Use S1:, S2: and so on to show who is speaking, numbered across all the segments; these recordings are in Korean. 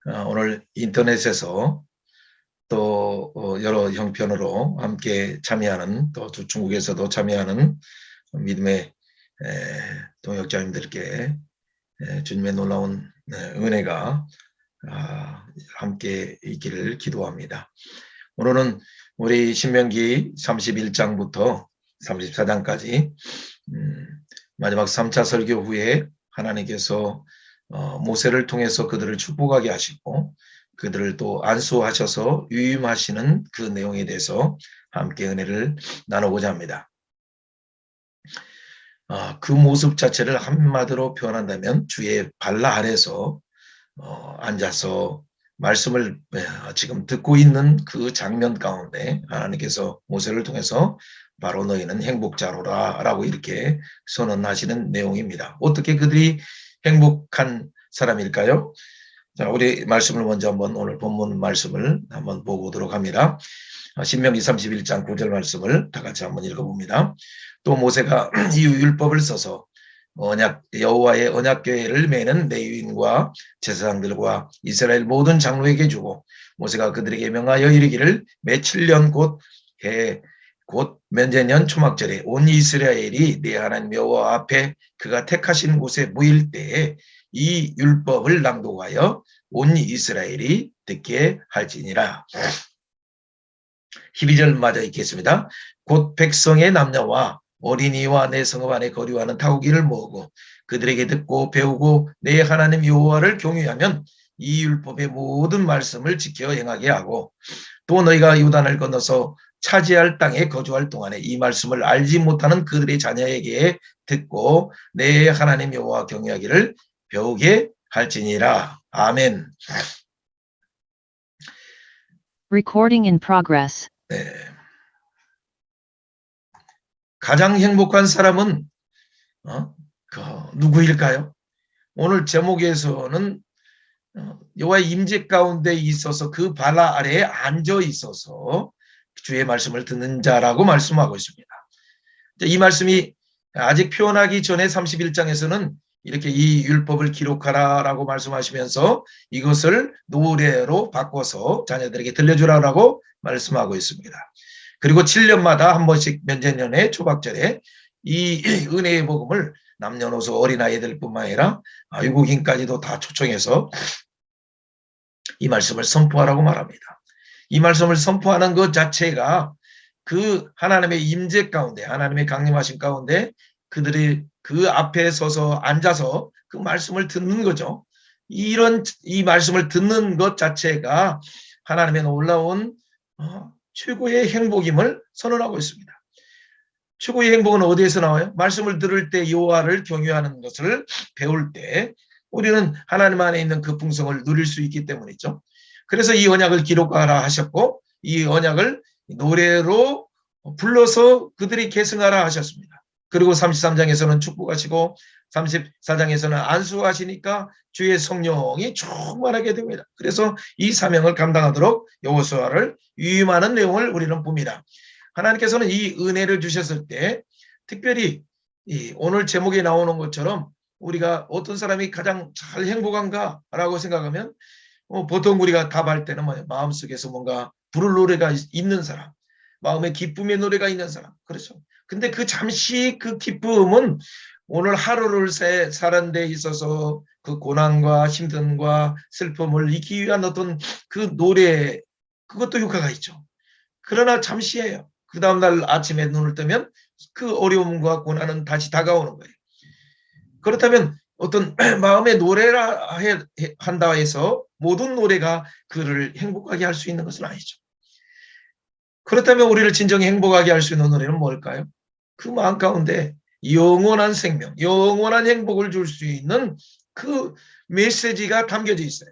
S1: 오늘 인터넷에서 또 여러 형편으로 함께 참여하는, 또 중국에서도 참여하는 믿음의 동역자님들께 주님의 놀라운 은혜가 함께 있기를 기도합니다. 오늘은 우리 신명기 31장부터 34장까지 마지막 3차 설교 후에 하나님께서 모세를 통해서 그들을 축복하게 하시고 그들을 또 안수하셔서 유임하시는 그 내용에 대해서 함께 은혜를 나누고자 합니다. 그 모습 자체를 한마디로 표현한다면 주의 발라 아래서 앉아서 말씀을 지금 듣고 있는 그 장면 가운데 하나님께서 모세를 통해서 바로 너희는 행복자로라 라고 이렇게 선언하시는 내용입니다. 어떻게 그들이 행복한 사람일까요? 자, 우리 말씀을 먼저 한번 오늘 본문 말씀을 한번 보고 오도록 합니다. 신명기 31장 9절 말씀을 다 같이 한번 읽어봅니다. 또 모세가 이 율법을 써서 여호와의 언약궤를 매는 레위인과 제사장들과 이스라엘 모든 장로에게 주고 모세가 그들에게 명하여 이르기를 매 7년 곧 면제년 초막절에 온 이스라엘이 내 하나님 여호와 앞에 그가 택하신 곳에 모일 때에 이 율법을 낭독하여 온 이스라엘이 듣게 할지니라. 12절 맞아 읽겠습니다. 곧 백성의 남녀와 어린이와 내 성읍 안에 거류하는 타국이를 모으고 그들에게 듣고 배우고 내 하나님 여호와를 경외하면 이 율법의 모든 말씀을 지켜 행하게 하고 또 너희가 요단을 건너서 차지할 땅에 거주할 동안에 이 말씀을 알지 못하는 그들의 자녀에게 듣고 내 하나님 여호와 경외하기를 배우게 할지니라. 아멘.
S2: Recording in progress.
S1: 네. 가장 행복한 사람은 누구일까요? 오늘 제목에서는 여호와의 임재 가운데 있어서 그 발라 아래에 앉아 있어서 주의 말씀을 듣는 자라고 말씀하고 있습니다. 이 말씀이 아직 표현하기 전에 31장에서는 이렇게 이 율법을 기록하라라고 말씀하시면서 이것을 노래로 바꿔서 자녀들에게 들려주라라고 말씀하고 있습니다. 그리고 7년마다 한 번씩 면제년의 초박절에 이 은혜의 복음을 남녀노소 어린아이들뿐만 아니라 외국인까지도 다 초청해서 이 말씀을 선포하라고 말합니다. 이 말씀을 선포하는 것 자체가 그 하나님의 임재 가운데 하나님의 강림하신 가운데 그들이 그 앞에 서서 앉아서 그 말씀을 듣는 거죠. 이 말씀을 듣는 것 자체가 하나님의 놀라운 최고의 행복임을 선언하고 있습니다. 최고의 행복은 어디에서 나와요? 말씀을 들을 때 여호와를 경외하는 것을 배울 때 우리는 하나님 안에 있는 그 풍성을 누릴 수 있기 때문이죠. 그래서 이 언약을 기록하라 하셨고 이 언약을 노래로 불러서 그들이 계승하라 하셨습니다. 그리고 33장에서는 축복하시고 34장에서는 안수하시니까 주의 성령이 충만하게 됩니다. 그래서 이 사명을 감당하도록 여호수아를 위임하는 내용을 우리는 봅니다. 하나님께서는 이 은혜를 주셨을 때 특별히 오늘 제목에 나오는 것처럼 우리가 어떤 사람이 가장 잘 행복한가라고 생각하면 보통 우리가 답할 때는 마음속에서 뭔가 부를 노래가 있는 사람, 마음에 기쁨의 노래가 있는 사람, 그렇죠. 근데 그 잠시 그 기쁨은 오늘 하루를 사는 데 있어서 그 고난과 힘듦과 슬픔을 잊기 위한 어떤 그 노래, 그것도 효과가 있죠. 그러나 잠시예요. 그 다음날 아침에 눈을 뜨면 그 어려움과 고난은 다시 다가오는 거예요. 그렇다면 어떤 마음의 노래라 한다 해서 모든 노래가 그를 행복하게 할 수 있는 것은 아니죠. 그렇다면 우리를 진정히 행복하게 할 수 있는 노래는 뭘까요? 그 마음 가운데 영원한 생명, 영원한 행복을 줄 수 있는 그 메시지가 담겨져 있어요.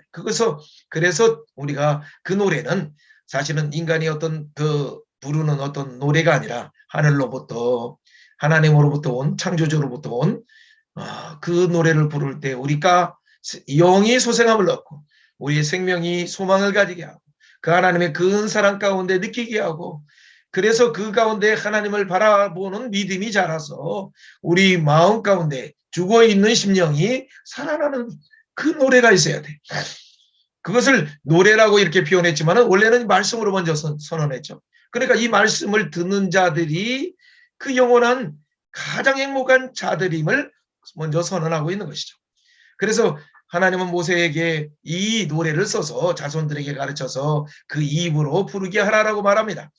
S1: 그래서 우리가 그 노래는 사실은 인간이 어떤 부르는 어떤 노래가 아니라 하늘로부터 하나님으로부터 온 창조주로부터 온 그 노래를 부를 때 우리가 영이 소생함을 얻고 우리의 생명이 소망을 가지게 하고 그 하나님의 그 사랑 가운데 느끼게 하고 그래서 그 가운데 하나님을 바라보는 믿음이 자라서 우리 마음 가운데 죽어있는 심령이 살아나는 그 노래가 있어야 돼. 그것을 노래라고 이렇게 표현했지만 원래는 말씀으로 먼저 선언했죠. 그러니까 이 말씀을 듣는 자들이 그 영원한 가장 행복한 자들임을 먼저 선언하고 있는 것이죠. 그래서 하나님은 모세에게 이 노래를 써서 자손들에게 가르쳐서 그 입으로 부르게 하라라고 말합니다.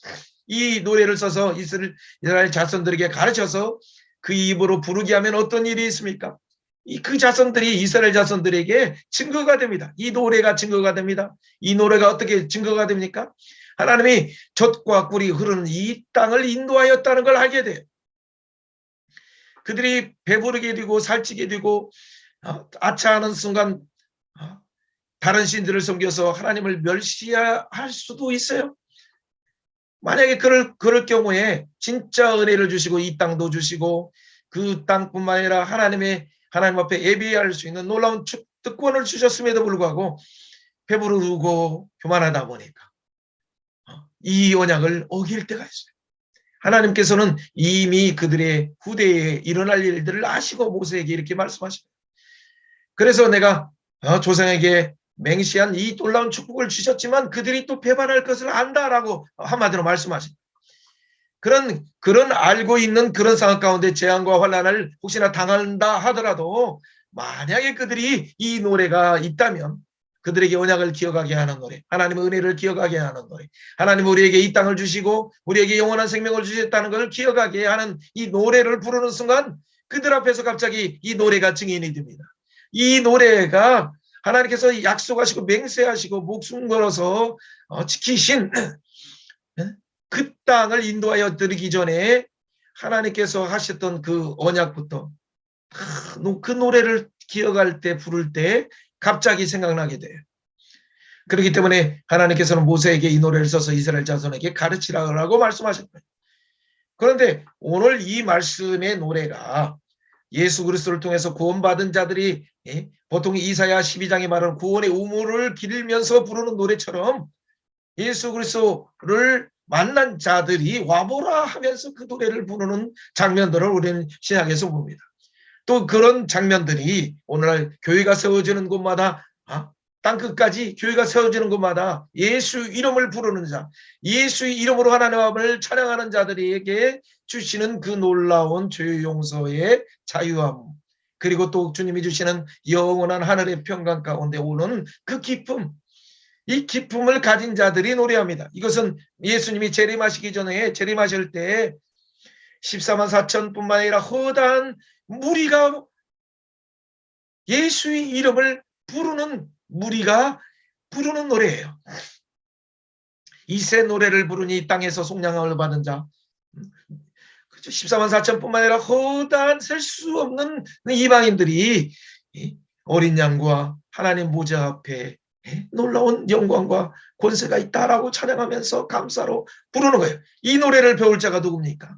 S1: 이 노래를 써서 이스라엘 자손들에게 가르쳐서 그 입으로 부르게 하면 어떤 일이 있습니까? 그 자손들이 이스라엘 자손들에게 증거가 됩니다. 이 노래가 증거가 됩니다. 이 노래가 어떻게 증거가 됩니까? 하나님이 젖과 꿀이 흐르는 이 땅을 인도하였다는 걸 알게 돼요. 그들이 배부르게 되고 살찌게 되고 아차하는 순간 다른 신들을 섬겨서 하나님을 멸시할 수도 있어요. 만약에 그럴 경우에 진짜 은혜를 주시고 이 땅도 주시고 그 땅뿐만 아니라 하나님 앞에 예비할 수 있는 놀라운 특권을 주셨음에도 불구하고 배부르고 교만하다 보니까 이 언약을 어길 때가 있어요. 하나님께서는 이미 그들의 후대에 일어날 일들을 아시고 모세에게 이렇게 말씀하십니다. 그래서 내가 조상에게 맹시한 이 놀라운 축복을 주셨지만 그들이 또 배반할 것을 안다라고 한마디로 말씀하십니다. 그런 알고 있는 그런 상황 가운데 재앙과 환난을 혹시나 당한다 하더라도 만약에 그들이 이 노래가 있다면 그들에게 언약을 기억하게 하는 노래, 하나님의 은혜를 기억하게 하는 노래, 하나님 우리에게 이 땅을 주시고 우리에게 영원한 생명을 주셨다는 것을 기억하게 하는 이 노래를 부르는 순간 그들 앞에서 갑자기 이 노래가 증인이 됩니다. 이 노래가 하나님께서 약속하시고 맹세하시고 목숨 걸어서 지키신 그 땅을 인도하여 드리기 전에 하나님께서 하셨던 그 언약부터 그 노래를 기억할 때 부를 때 갑자기 생각나게 돼요. 그렇기 때문에 하나님께서는 모세에게 이 노래를 써서 이스라엘 자손에게 가르치라고 말씀하셨어요. 그런데 오늘 이 말씀의 노래가 예수 그리스도를 통해서 구원받은 자들이 보통 이사야 12장에 말하는 구원의 우물을 길면서 부르는 노래처럼 예수 그리스도를 만난 자들이 와보라 하면서 그 노래를 부르는 장면들을 우리는 신약에서 봅니다. 또 그런 장면들이 오늘날 교회가 세워지는 곳마다 땅끝까지 교회가 세워지는 곳마다 예수 이름을 부르는 자, 예수 이름으로 하나님을 찬양하는 자들에게 주시는 그 놀라운 죄 용서의 자유함, 그리고 또 주님이 주시는 영원한 하늘의 평강 가운데 오는 그 기쁨, 이 기쁨을 가진 자들이 노래합니다. 이것은 예수님이 재림하시기 전에 재림하실 때 14만 4천뿐만 아니라 허다한 무리가 예수의 이름을 부르는 무리가 부르는 노래예요. 이 새 노래를 부르니 이 땅에서 속량함을 받은 자, 14만 4천뿐만 아니라 허다한 셀 수 없는 이방인들이 어린 양과 하나님 보좌 앞에 놀라운 영광과 권세가 있다라고 찬양하면서 감사로 부르는 거예요. 이 노래를 배울 자가 누굽니까?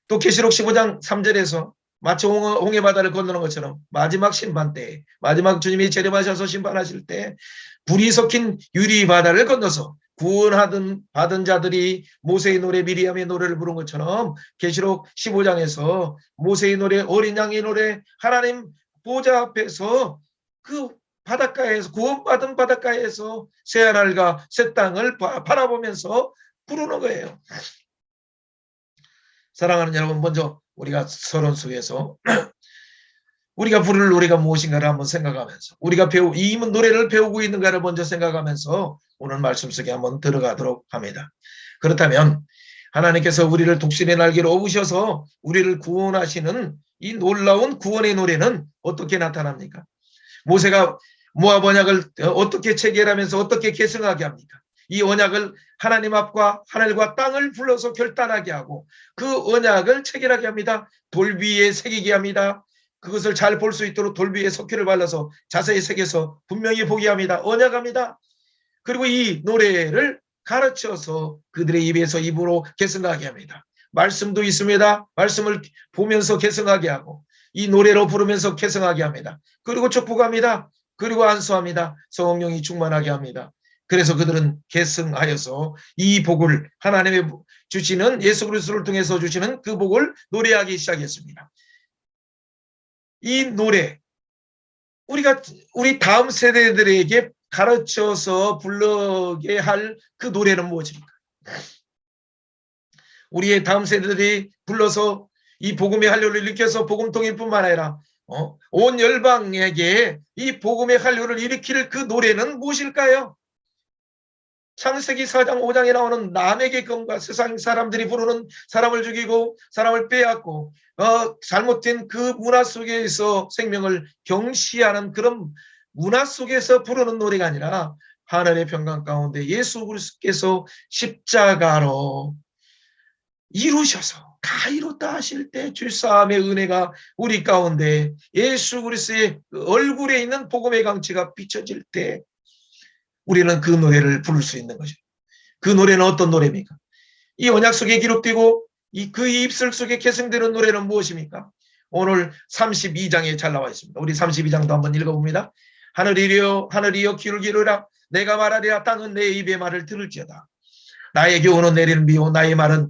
S1: 또 계시록 15장 3절에서 마치 홍해 바다를 건너는 것처럼 마지막 심판 때, 마지막 주님이 재림하셔서 심판하실 때 불이 섞인 유리 바다를 건너서 받은 자들이 모세의 노래, 미리암의 노래를 부른 것처럼 계시록 15장에서 모세의 노래, 어린 양의 노래, 하나님 보좌 앞에서 그 바닷가에서, 구원받은 바닷가에서 새 하늘과 새 땅을 바라보면서 부르는 거예요. 사랑하는 여러분, 먼저 우리가 서론 속에서 우리가 부를 노래가 무엇인가를 한번 생각하면서 우리가 이 노래를 배우고 있는가를 먼저 생각하면서 오늘 말씀 속에 한번 들어가도록 합니다. 그렇다면 하나님께서 우리를 독신의 날개로 업으셔서 우리를 구원하시는 이 놀라운 구원의 노래는 어떻게 나타납니까? 모세가 모압 언약을 어떻게 체결하면서 어떻게 계승하게 합니까? 이 언약을 하나님 앞과 하늘과 땅을 불러서 결단하게 하고 그 언약을 체결하게 합니다. 돌 위에 새기게 합니다. 그것을 잘 볼 수 있도록 돌 위에 석회를 발라서 자세히 새겨서 분명히 보게 합니다. 언약합니다. 그리고 이 노래를 가르쳐서 그들의 입에서 입으로 계승하게 합니다. 말씀도 있습니다. 말씀을 보면서 계승하게 하고 이 노래로 부르면서 계승하게 합니다. 그리고 축복합니다. 그리고 안수합니다. 성령이 충만하게 합니다. 그래서 그들은 계승하여서 이 복을 하나님의 주시는 예수 그리스도를 통해서 주시는 그 복을 노래하기 시작했습니다. 이 노래, 우리 다음 세대들에게 가르쳐서 불러게 할 그 노래는 무엇입니까? 우리의 다음 세대들이 불러서 이 복음의 한류를 일으켜서 복음통일뿐만 아니라 온 열방에게 이 복음의 한류를 일으킬 그 노래는 무엇일까요? 창세기 4장 5장에 나오는 남에게 검과 세상 사람들이 부르는 사람을 죽이고 사람을 빼앗고 잘못된 그 문화 속에서 생명을 경시하는 그런 문화 속에서 부르는 노래가 아니라 하늘의 평강 가운데 예수 그리스도께서 십자가로 이루셔서 다 이뤘다 하실 때 주사함의 은혜가 우리 가운데 예수 그리스도의 얼굴에 있는 복음의 강치가 비춰질 때 우리는 그 노래를 부를 수 있는 거죠. 그 노래는 어떤 노래입니까? 이 언약 속에 기록되고 그 입술 속에 계승되는 노래는 무엇입니까? 오늘 32장에 잘 나와 있습니다. 우리 32장도 한번 읽어봅니다. 하늘이여 하늘이여 귀를 기울이라 내가 말하리라 땅은 내 입의 말을 들을지어다. 나의 교훈은 내리는 비요 나의 말은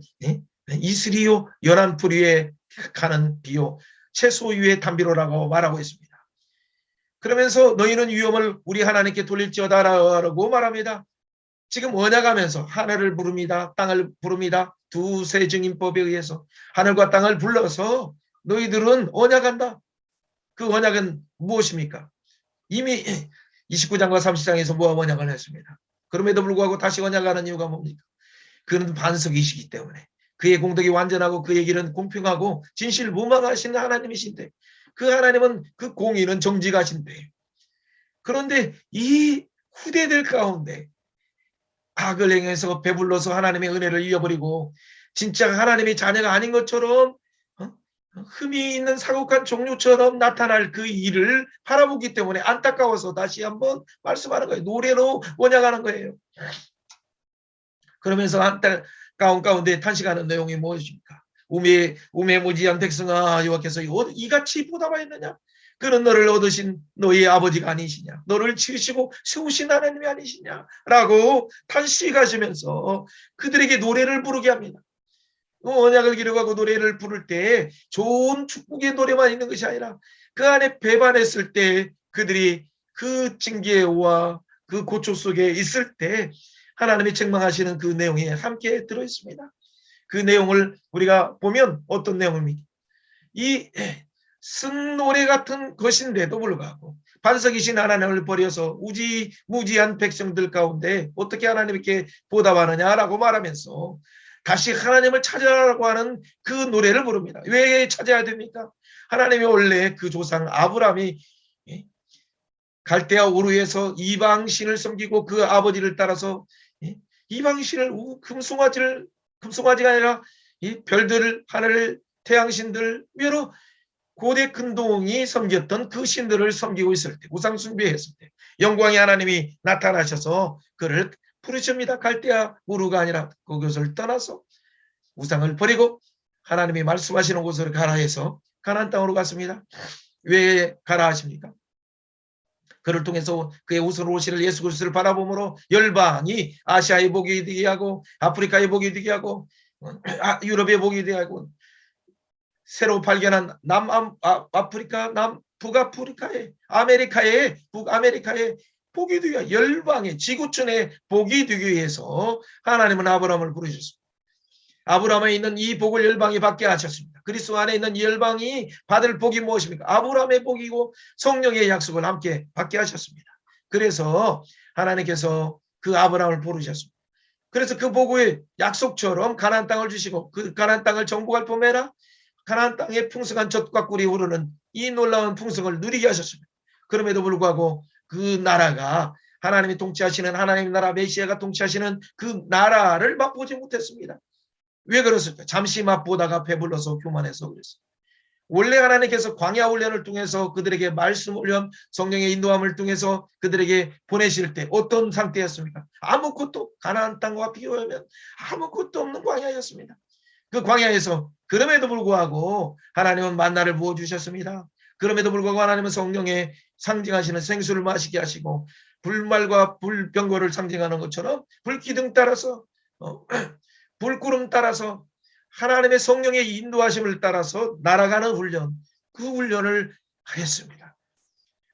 S1: 이슬이요 연한 풀 위에 가는 비요 채소 위에 담비로라고 말하고 있습니다. 그러면서 너희는 위험을 우리 하나님께 돌릴지어다라고 말합니다. 지금 언약하면서 하늘을 부릅니다. 땅을 부릅니다. 두세 증인법에 의해서 하늘과 땅을 불러서 너희들은 언약한다. 그 언약은 무엇입니까? 이미 29장과 30장에서 모압 언약을 했습니다. 그럼에도 불구하고 다시 언약하는 이유가 뭡니까? 그는 반석이시기 때문에 그의 공덕이 완전하고 그의 길은 공평하고 진실무망하신 하나님이신데 그 하나님은 그 공의는 정직하신데 그런데 이 후대들 가운데 악을 행해서 배불러서 하나님의 은혜를 잃어버리고 진짜 하나님의 자녀가 아닌 것처럼 흠이 있는 사곡한 종류처럼 나타날 그 일을 바라보기 때문에 안타까워서 다시 한번 말씀하는 거예요. 노래로 원약하는 거예요. 그러면서 안타까운 가운데 탄식하는 내용이 무엇입니까? 우매무지한 백성아 여호와께서 이같이 보답하였느냐? 그는 너를 얻으신 너희 아버지가 아니시냐? 너를 지으시고 세우신 하나님이 아니시냐? 라고 탄식하시면서 그들에게 노래를 부르게 합니다. 언약을 기록하고 노래를 부를 때 좋은 축복의 노래만 있는 것이 아니라 그 안에 배반했을 때 그들이 그 징계와 그 고초 속에 있을 때 하나님이 책망하시는 그 내용이 함께 들어있습니다. 그 내용을 우리가 보면 어떤 내용입니까? 이 쓴 노래 같은 것인데도 불구하고 반석이신 하나님을 버려서 무지한 백성들 가운데 어떻게 하나님께 보답하느냐라고 말하면서 다시 하나님을 찾아라고 하는 그 노래를 부릅니다. 왜 찾아야 됩니까? 하나님이 원래 그 조상 아브라함이 갈대아 우르에서 이방신을 섬기고 그 아버지를 따라서 이방신을 금송아지가 아니라 이 별들 하늘 태양신들 여러 고대 근동이 섬겼던 그 신들을 섬기고 있을 때 우상 숭배했을 때 영광의 하나님이 나타나셔서 그를 부르십니다. 갈대아 우르가 아니라 그곳을 떠나서 우상을 버리고 하나님이 말씀하시는 곳으로 가라 해서 가나안 땅으로 갔습니다. 왜 가라 하십니까? 그를 통해서 그의 우선 오실 예수 그리스도를 바라보므로 열방이 아시아의 복이 되게 하고 아프리카의 복이 되게 하고 유럽의 복이 되게 하고 새로 발견한 남아프리카 북아프리카의 북아메리카의 복이 되게 하여 열방의 지구촌의 복이 되기 위해서 하나님은 아브라함을 부르셨습니다. 아브라함에 있는 이 복을 열방이 받게 하셨습니다. 그리스도 안에 있는 이 열방이 받을 복이 무엇입니까? 아브라함의 복이고 성령의 약속을 함께 받게 하셨습니다. 그래서 하나님께서 그 아브라함을 부르셨습니다. 그래서 그 복의 약속처럼 가나안 땅을 주시고 그 가나안 땅을 정복할 뿐만 가나안 땅의 풍성한 젖과 꿀이 흐르는 이 놀라운 풍성을 누리게 하셨습니다. 그럼에도 불구하고 그 나라가 하나님이 통치하시는 하나님의 나라 메시아가 통치하시는 그 나라를 맛보지 못했습니다. 왜 그렇습니까? 잠시 맛보다가 배불러서 교만해서 그랬어요. 원래 하나님께서 광야 훈련을 통해서 그들에게 말씀 훈련, 성령의 인도함을 통해서 그들에게 보내실 때 어떤 상태였습니까? 아무것도 가나안 땅과 비교하면 아무것도 없는 광야였습니다. 그 광야에서 그럼에도 불구하고 하나님은 만나를 부어주셨습니다. 그럼에도 불구하고 하나님은 성령의 상징하시는 생수를 마시게 하시고 불말과 불병거를 상징하는 것처럼 불기둥 따라서 불구름 따라서 하나님의 성령의 인도하심을 따라서 날아가는 훈련, 그 훈련을 하였습니다.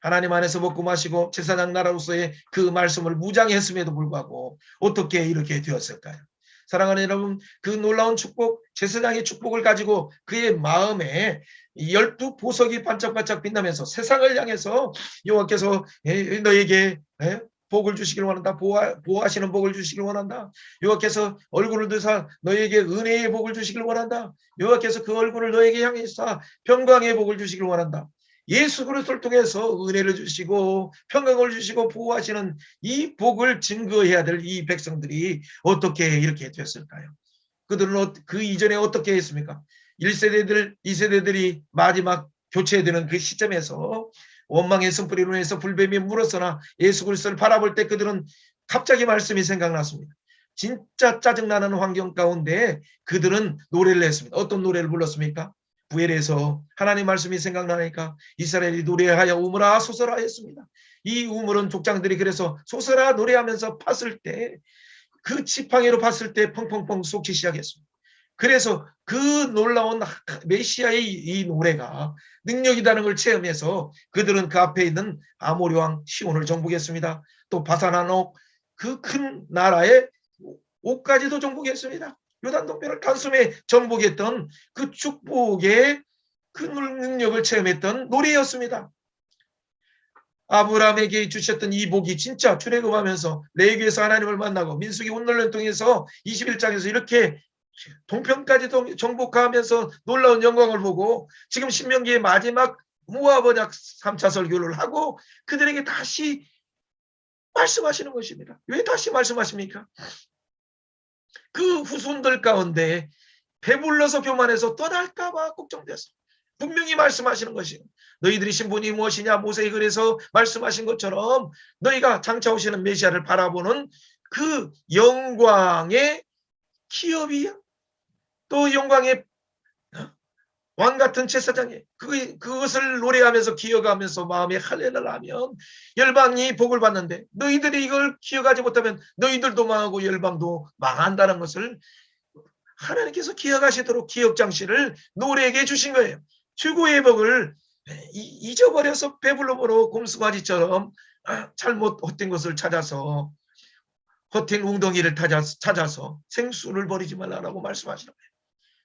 S1: 하나님 안에서 먹고 마시고 제사장 나라로서의 그 말씀을 무장했음에도 불구하고 어떻게 이렇게 되었을까요? 사랑하는 여러분, 그 놀라운 축복, 제사장의 축복을 가지고 그의 마음에 12 보석이 반짝반짝 빛나면서 세상을 향해서 여호와께서 너에게 복을 주시길 원한다. 보호하시는 복을 주시길 원한다. 여호와께서 얼굴을 드사 너에게 은혜의 복을 주시길 원한다. 여호와께서 그 얼굴을 너에게 향해서 평강의 복을 주시길 원한다. 예수 그리스도를 통해서 은혜를 주시고 평강을 주시고 보호하시는 이 복을 증거해야 될 이 백성들이 어떻게 이렇게 됐을까요? 그들은 그 이전에 어떻게 했습니까? 1세대들, 2세대들이 마지막 교체되는 그 시점에서 원망의 쓴뿌리로 해서 불뱀이 물었으나 예수 그리스도를 바라볼 때 그들은 갑자기 말씀이 생각났습니다. 진짜 짜증나는 환경 가운데 그들은 노래를 했습니다. 어떤 노래를 불렀습니까? 부엘에서 하나님 말씀이 생각나니까 이스라엘이 노래하여 우물아 솟아라 했습니다. 이 우물은 족장들이 그래서 솟아라 노래하면서 팠을 때 그 지팡이로 봤을 때 펑펑펑 쏟기 시작했습니다. 그래서 그 놀라운 메시아의 이 노래가 능력이라는 걸 체험해서 그들은 그 앞에 있는 아모리 왕 시온을 정복했습니다. 또 바산한 옥, 그 큰 나라의 옥까지도 정복했습니다. 요단 동편을 단숨에 정복했던 그 축복의 그 능력을 체험했던 노래였습니다. 아브라함에게 주셨던 이 복이 진짜 출애굽하면서 레위기에서 하나님을 만나고 민수기 혼돈을 통해서 21장에서 이렇게 동편까지도 정복하면서 놀라운 영광을 보고 지금 신명기의 마지막 모압 언약 3차 설교를 하고 그들에게 다시 말씀하시는 것입니다. 왜 다시 말씀하십니까? 그 후손들 가운데 배불러서 교만해서 떠날까 봐 걱정돼서 분명히 말씀하시는 것이 너희들이 신분이 무엇이냐 모세에 그래서 말씀하신 것처럼 너희가 장차 오시는 메시아를 바라보는 그 영광의 기업이야. 또 영광의 왕 같은 제사장이 그것을 노래하면서 기억하면서 마음에 할례를 하면 열방이 복을 받는데 너희들이 이걸 기억하지 못하면 너희들도 망하고 열방도 망한다는 것을 하나님께서 기억하시도록 기억장치를 노래에게 주신 거예요. 최고의 복을 잊어버려서 배불러버려 곰수가지처럼 잘못 헛된 것을 찾아서 헛된 웅덩이를 찾아서 생수를 버리지 말라고 말씀하시는 거예요.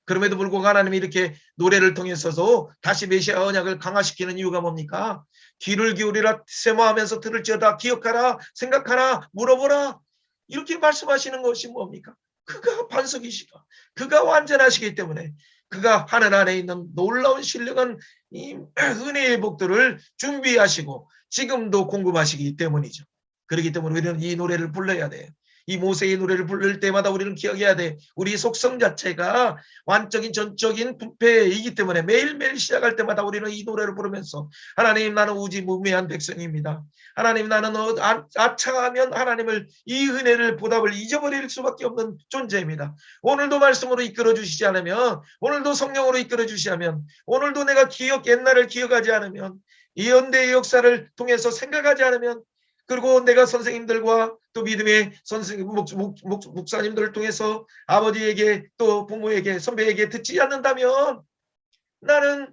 S1: 그럼에도 불구하고 하나님이 이렇게 노래를 통해서도 다시 메시아 언약을 강화시키는 이유가 뭡니까? 귀를 기울이라 세모하면서 들을지어다 기억하라 생각하라 물어보라 이렇게 말씀하시는 것이 뭡니까? 그가 반석이시고 그가 완전하시기 때문에 그가 하늘 안에 있는 놀라운 신령한 이 은혜의 복들을 준비하시고 지금도 공급하시기 때문이죠. 그렇기 때문에 우리는 이 노래를 불러야 돼요. 이 모세의 노래를 부를 때마다 우리는 기억해야 돼. 우리 속성 자체가 완적인 전적인 부패이기 때문에 매일매일 시작할 때마다 우리는 이 노래를 부르면서 하나님 나는 우지무매한 백성입니다. 하나님 나는 아차하면 하나님을 이 은혜를 보답을 잊어버릴 수밖에 없는 존재입니다. 오늘도 말씀으로 이끌어 주시지 않으면 오늘도 성령으로 이끌어 주시지 않으면 오늘도 내가 옛날을 기억하지 않으면 이 연대의 역사를 통해서 생각하지 않으면 그리고 내가 선생님들과 또 믿음의 선생님, 목사님들을 통해서 아버지에게 또 부모에게 선배에게 듣지 않는다면 나는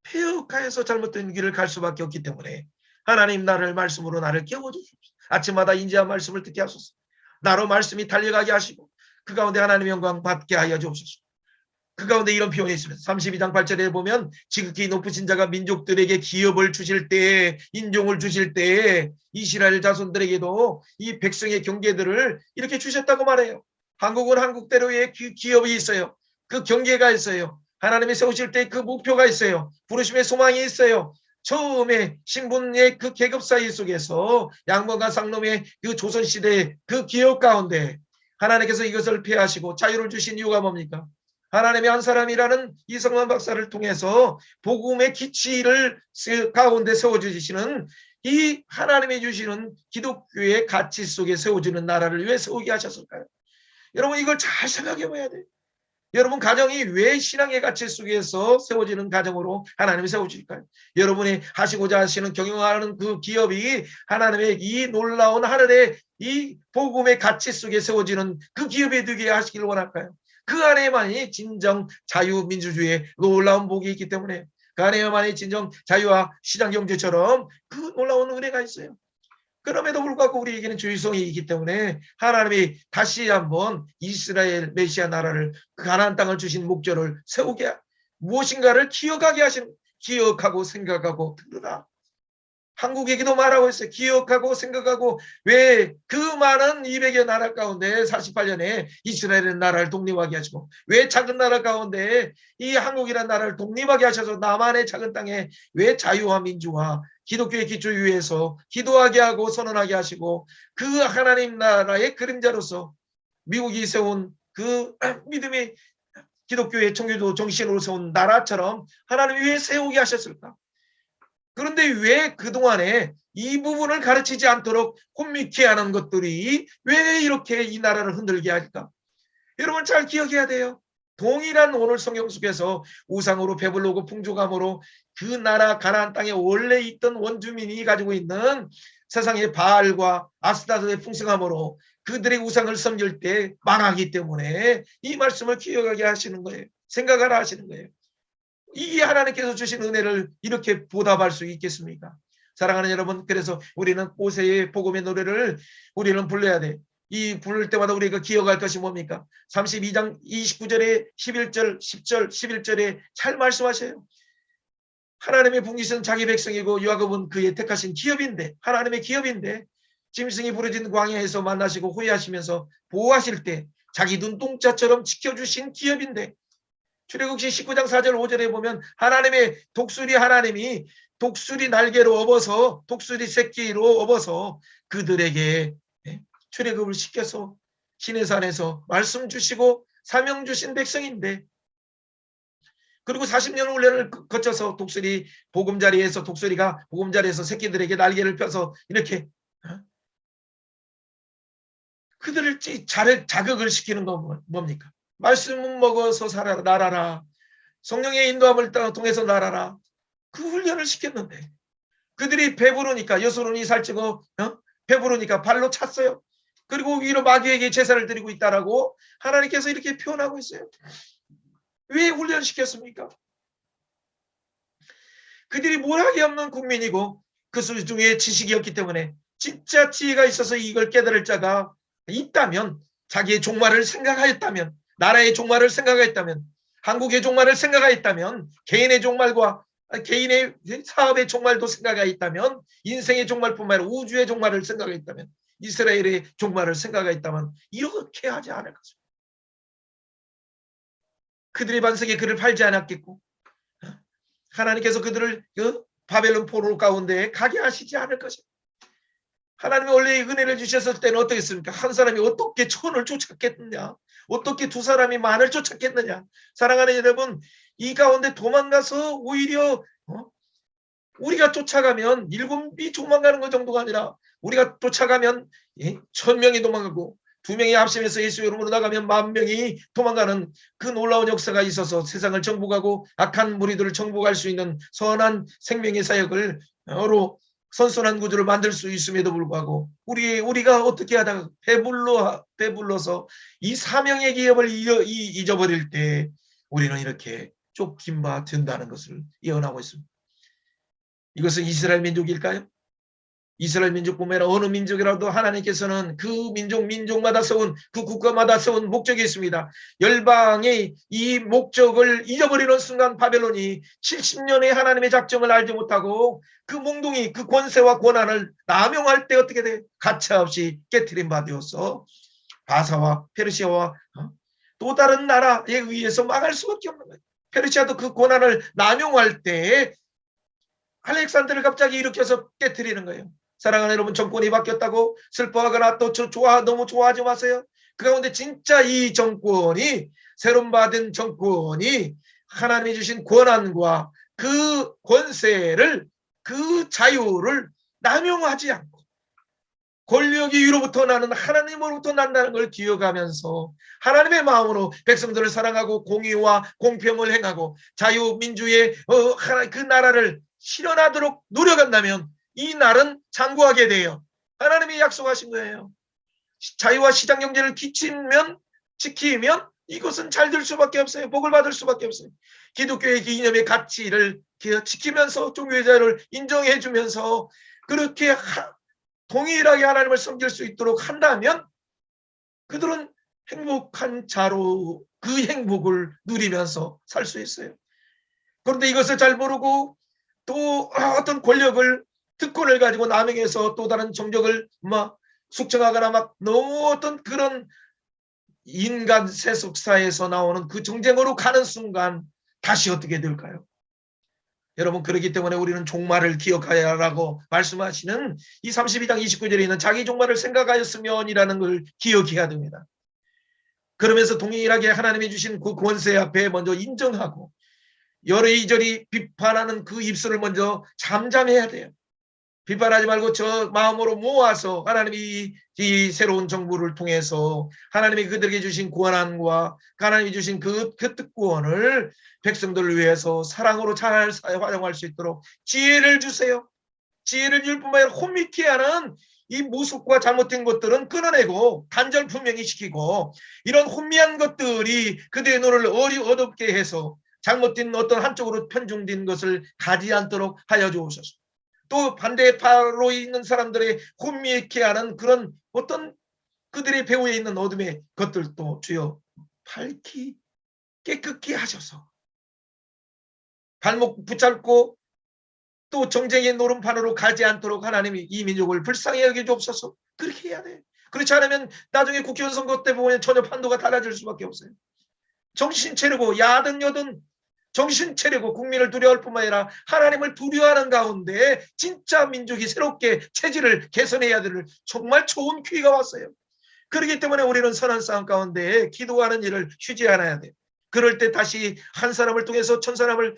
S1: 폐역하여서 잘못된 길을 갈 수밖에 없기 때문에 하나님 나를 말씀으로 나를 깨워주십시오. 아침마다 인지한 말씀을 듣게 하소서. 나로 말씀이 달려가게 하시고 그 가운데 하나님의 영광 받게 하여 주옵소서. 그 가운데 이런 표현이 있습니다. 32장 8절에 보면 지극히 높으신 자가 민족들에게 기업을 주실 때에 인종을 주실 때에 이스라엘 자손들에게도 이 백성의 경계들을 이렇게 주셨다고 말해요. 한국은 한국대로의 기업이 있어요. 그 경계가 있어요. 하나님이 세우실 때 그 목표가 있어요. 부르심의 소망이 있어요. 처음에 신분의 그 계급 사이 속에서 양반과 상놈의 그 조선시대의 그 기업 가운데 하나님께서 이것을 폐하시고 자유를 주신 이유가 뭡니까? 하나님의 한 사람이라는 이성만 박사를 통해서 복음의 기치를 가운데 세워주시는 이 하나님이 주시는 기독교의 가치 속에 세워지는 나라를 왜 세우게 하셨을까요? 여러분 이걸 잘 생각해 봐야 돼요. 여러분 가정이 왜 신앙의 가치 속에서 세워지는 가정으로 하나님이 세워질까요? 여러분이 하시고자 하시는 경영하는 그 기업이 하나님의 이 놀라운 하늘의 이 복음의 가치 속에 세워지는 그 기업이 되게 하시길 원할까요? 그 안에만이 진정 자유민주주의의 놀라운 복이 있기 때문에 그 안에만이 진정 자유와 시장경제처럼 그 놀라운 은혜가 있어요. 그럼에도 불구하고 우리에게는 주의성이 있기 때문에 하나님이 다시 한번 이스라엘 메시아 나라를 그 가나안 땅을 주신 목적을 세우게 무엇인가를 기억하게 하시는 기억하고 생각하고 들으라. 한국에게도 말하고 있어요. 기억하고 생각하고 왜 그 많은 200여 나라 가운데 48년에 이스라엘의 나라를 독립하게 하시고 왜 작은 나라 가운데 이 한국이라는 나라를 독립하게 하셔서 남한의 작은 땅에 왜 자유와 민주화 기독교의 기초 위에서 기도하게 하고 선언하게 하시고 그 하나님 나라의 그림자로서 미국이 세운 그 믿음의 기독교의 청교도 정신으로 세운 나라처럼 하나님이 왜 세우게 하셨을까? 그런데 왜 그동안에 이 부분을 가르치지 않도록 혼미케 하는 것들이 왜 이렇게 이 나라를 흔들게 할까? 여러분 잘 기억해야 돼요. 동일한 오늘 성경 속에서 우상으로 배불르고 풍족함으로 그 나라 가나안 땅에 원래 있던 원주민이 가지고 있는 세상의 바알과 아스타르의 풍성함으로 그들의 우상을 섬길 때 망하기 때문에 이 말씀을 기억하게 하시는 거예요. 생각하라 하시는 거예요. 이 하나님께서 주신 은혜를 이렇게 보답할 수 있겠습니까? 사랑하는 여러분, 그래서 우리는 오세의 복음의 노래를 우리는 불러야 돼. 이 부를 때마다 우리가 기억할 것이 뭡니까? 32장 29절에 11절, 10절, 11절에 잘 말씀하셔요. 하나님의 분기신 자기 백성이고 야곱은 그의 택하신 기업인데 하나님의 기업인데 짐승이 부러진 광야에서 만나시고 후회하시면서 보호하실 때 자기 눈동자처럼 지켜주신 기업인데 출애굽기 19장 4절 5절에 보면 하나님의 하나님이 독수리 날개로 업어서 독수리 새끼로 업어서 그들에게 출애굽을 시켜서 시내산에서 말씀 주시고 사명 주신 백성인데 그리고 40년 훈련을 거쳐서 독수리 보금자리에서 독수리가 보금자리에서 새끼들에게 날개를 펴서 이렇게 그들을 자극을 시키는 건 뭡니까? 말씀은 먹어서 날아라. 성령의 인도함을 통해서 날아라. 그 훈련을 시켰는데 그들이 배부르니까 여소론이 살찌고 배부르니까 발로 찼어요. 그리고 위로 마귀에게 제사를 드리고 있다라고 하나님께서 이렇게 표현하고 있어요. 왜 훈련시켰습니까? 그들이 모락이 없는 국민이고 그 중에 지식이 없기 때문에 진짜 지혜가 있어서 이걸 깨달을 자가 있다면 자기의 종말을 생각하였다면 나라의 종말을 생각하였다면 한국의 종말을 생각하였다면 개인의 종말과 개인의 사업의 종말도 생각하였다면 인생의 종말뿐만 아니라 우주의 종말을 생각하였다면 이스라엘의 종말을 생각하였다면 이렇게 하지 않을 것입니다. 그들의 반석에 그를 팔지 않았겠고 하나님께서 그들을 바벨론 포로 가운데 가게 하시지 않을 것입니다. 하나님이 원래 은혜를 주셨을 때는 어떻겠습니까? 한 사람이 어떻게 천을 쫓았겠느냐? 어떻게 두 사람이 만을 쫓았겠느냐? 사랑하는 여러분, 이 가운데 도망가서 오히려 우리가 쫓아가면 7이 도망가는 것 정도가 아니라 우리가 쫓아가면 1000명이 도망가고 2명이 합심해서 예수 이름으로 나가면 10,000명이 도망가는 그 놀라운 역사가 있어서 세상을 정복하고 악한 무리들을 정복할 수 있는 선한 생명의 사역을 선선한 구조를 만들 수 있음에도 불구하고 우리가 어떻게 하다가 배불러서 이 사명의 기업을 잊어버릴 때 우리는 이렇게 쫓김 바 된다는 것을 예언하고 있습니다. 이것은 이스라엘 민족일까요? 이스라엘 민족뿐만 아니라 어느 민족이라도 하나님께서는 그 민족마다 세운 그 국가마다 세운 목적이 있습니다. 열방의 이 목적을 잊어버리는 순간 바벨론이 70년의 하나님의 작정을 알지 못하고 그 몽둥이 그 권세와 권한을 남용할 때 어떻게 돼? 가차없이 깨트린 바 되어서 바사와 페르시아와 또 다른 나라에 의해서 망할 수밖에 없는 거예요. 페르시아도 그 권한을 남용할 때 알렉산더를 갑자기 일으켜서 깨트리는 거예요. 사랑하는 여러분, 정권이 바뀌었다고 슬퍼하거나 또 너무 좋아하지 마세요. 그 가운데 진짜 이 정권이 새로 받은 정권이 하나님이 주신 권한과 그 권세를 그 자유를 남용하지 않고 권력이 위로부터 나는 하나님으로부터 난다는 걸 기억하면서 하나님의 마음으로 백성들을 사랑하고 공의와 공평을 행하고 자유민주의 그 나라를 실현하도록 노력한다면 이 날은 장구하게 돼요. 하나님이 약속하신 거예요. 자유와 시장경제를 지키면 이것은 잘 될 수밖에 없어요. 복을 받을 수밖에 없어요. 기독교의 이념의 가치를 지키면서 종교의 자유를 인정해 주면서 그렇게 동일하게 하나님을 섬길 수 있도록 한다면 그들은 행복한 자로 그 행복을 누리면서 살 수 있어요. 그런데 이것을 잘 모르고 또 어떤 권력을 특권을 가지고 남용해서 또 다른 정적을 막 숙청하거나 막 너무 어떤 그런 인간 세속사에서 나오는 그 정쟁으로 가는 순간 다시 어떻게 될까요? 여러분, 그렇기 때문에 우리는 종말을 기억하여야 라고 말씀하시는 이 32장 29절에 있는 자기 종말을 생각하였으면이라는 걸 기억해야 됩니다. 그러면서 동일하게 하나님이 주신 그 권세 앞에 먼저 인정하고 여리저리 비판하는 그 입술을 먼저 잠잠해야 돼요. 비판하지 말고 저 마음으로 모아서 하나님이 이 새로운 정부를 통해서 하나님이 그들에게 주신 권한과 하나님이 주신 그 특권을 백성들을 위해서 사랑으로 잘 활용할 수 있도록 지혜를 주세요. 지혜를 줄 뿐만 아니라 혼미케 하는 이 무속과 잘못된 것들은 끊어내고 단절 분명히 시키고 이런 혼미한 것들이 그들의 눈을 어둡게 해서 잘못된 어떤 한쪽으로 편중된 것을 가지 않도록 하여 주옵소서. 또 반대파로 있는 사람들의 혼미케 하는 그런 어떤 그들의 배후에 있는 어둠의 것들도 주여 밝히 깨끗게 하셔서 발목 붙잡고 또 정쟁의 노름판으로 가지 않도록 하나님이 이 민족을 불쌍히 여겨 주옵소서. 그렇게 해야 돼. 그렇지 않으면 나중에 국회의원 선거 때 보면 전혀 판도가 달라질 수밖에 없어요. 정신 차리고 야든 여든 정신 차리고 국민을 두려워할 뿐만 아니라 하나님을 두려워하는 가운데 진짜 민족이 새롭게 체질을 개선해야 될 정말 좋은 기회가 왔어요. 그렇기 때문에 우리는 선한 싸움 가운데 기도하는 일을 쉬지 않아야 돼. 그럴 때 다시 한 사람을 통해서 천 사람을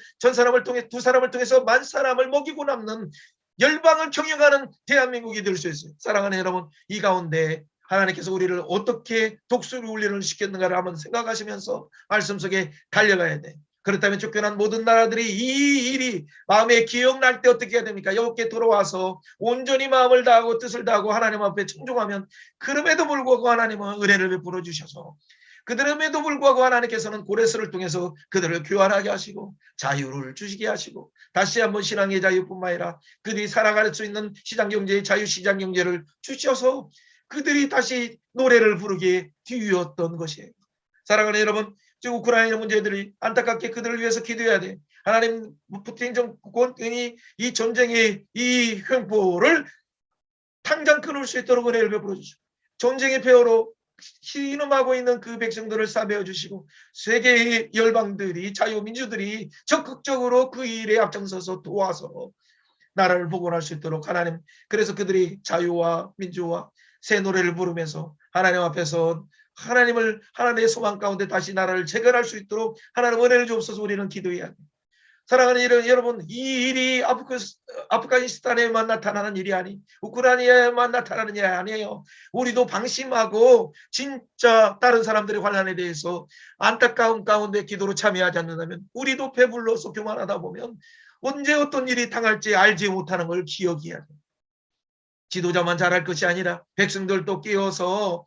S1: 통해 두 사람을 통해서 만 사람을 먹이고 남는 열방을 경영하는 대한민국이 될 수 있어요. 사랑하는 여러분, 이 가운데 하나님께서 우리를 어떻게 독수리 훈련을 시켰는가를 한번 생각하시면서 말씀 속에 달려가야 돼. 그렇다면 쫓겨난 모든 나라들이 이 일이 마음에 기억날 때 어떻게 해야 됩니까? 여호와께 돌아와서 온전히 마음을 다하고 뜻을 다하고 하나님 앞에 청종하면 그럼에도 불구하고 하나님은 은혜를 베풀어 주셔서 그들에도 불구하고 하나님께서는 고레스를 통해서 그들을 교환하게 하시고 자유를 주시게 하시고 다시 한번 신앙의 자유뿐만 아니라 그들이 살아갈 수 있는 시장경제의 자유 시장경제를 주셔서 그들이 다시 노래를 부르게 뒤였던 것이에요. 사랑하는 여러분, 지금 우크라이나 문제들이 안타깝게 그들을 위해서 기도해야 돼. 하나님 푸틴 정권이 이 전쟁의 이 횡포를 당장 끊을 수 있도록 은혜를 베풀어 주시고 전쟁의 폐허로 신음하고 있는 그 백성들을 싸매어 주시고 세계의 열방들이 자유민주들이 적극적으로 그 일에 앞장서서 도와서 나라를 복원할 수 있도록 하나님, 그래서 그들이 자유와 민주와 새 노래를 부르면서 하나님 앞에서 하나님의 소망 가운데 다시 나라를 재건할 수 있도록 하나님 은혜를 주옵소서. 우리는 기도해야 합니다. 사랑하는 여러분, 이 일이 아프가니스탄에만 나타나는 일이 아니 우크라이나에만 나타나는 일이 아니에요. 우리도 방심하고 진짜 다른 사람들의 환난에 대해서 안타까운 가운데 기도로 참여하지 않는다면 우리도 배불러서 교만하다 보면 언제 어떤 일이 당할지 알지 못하는 걸 기억해야 돼요. 지도자만 잘할 것이 아니라 백성들도 깨어서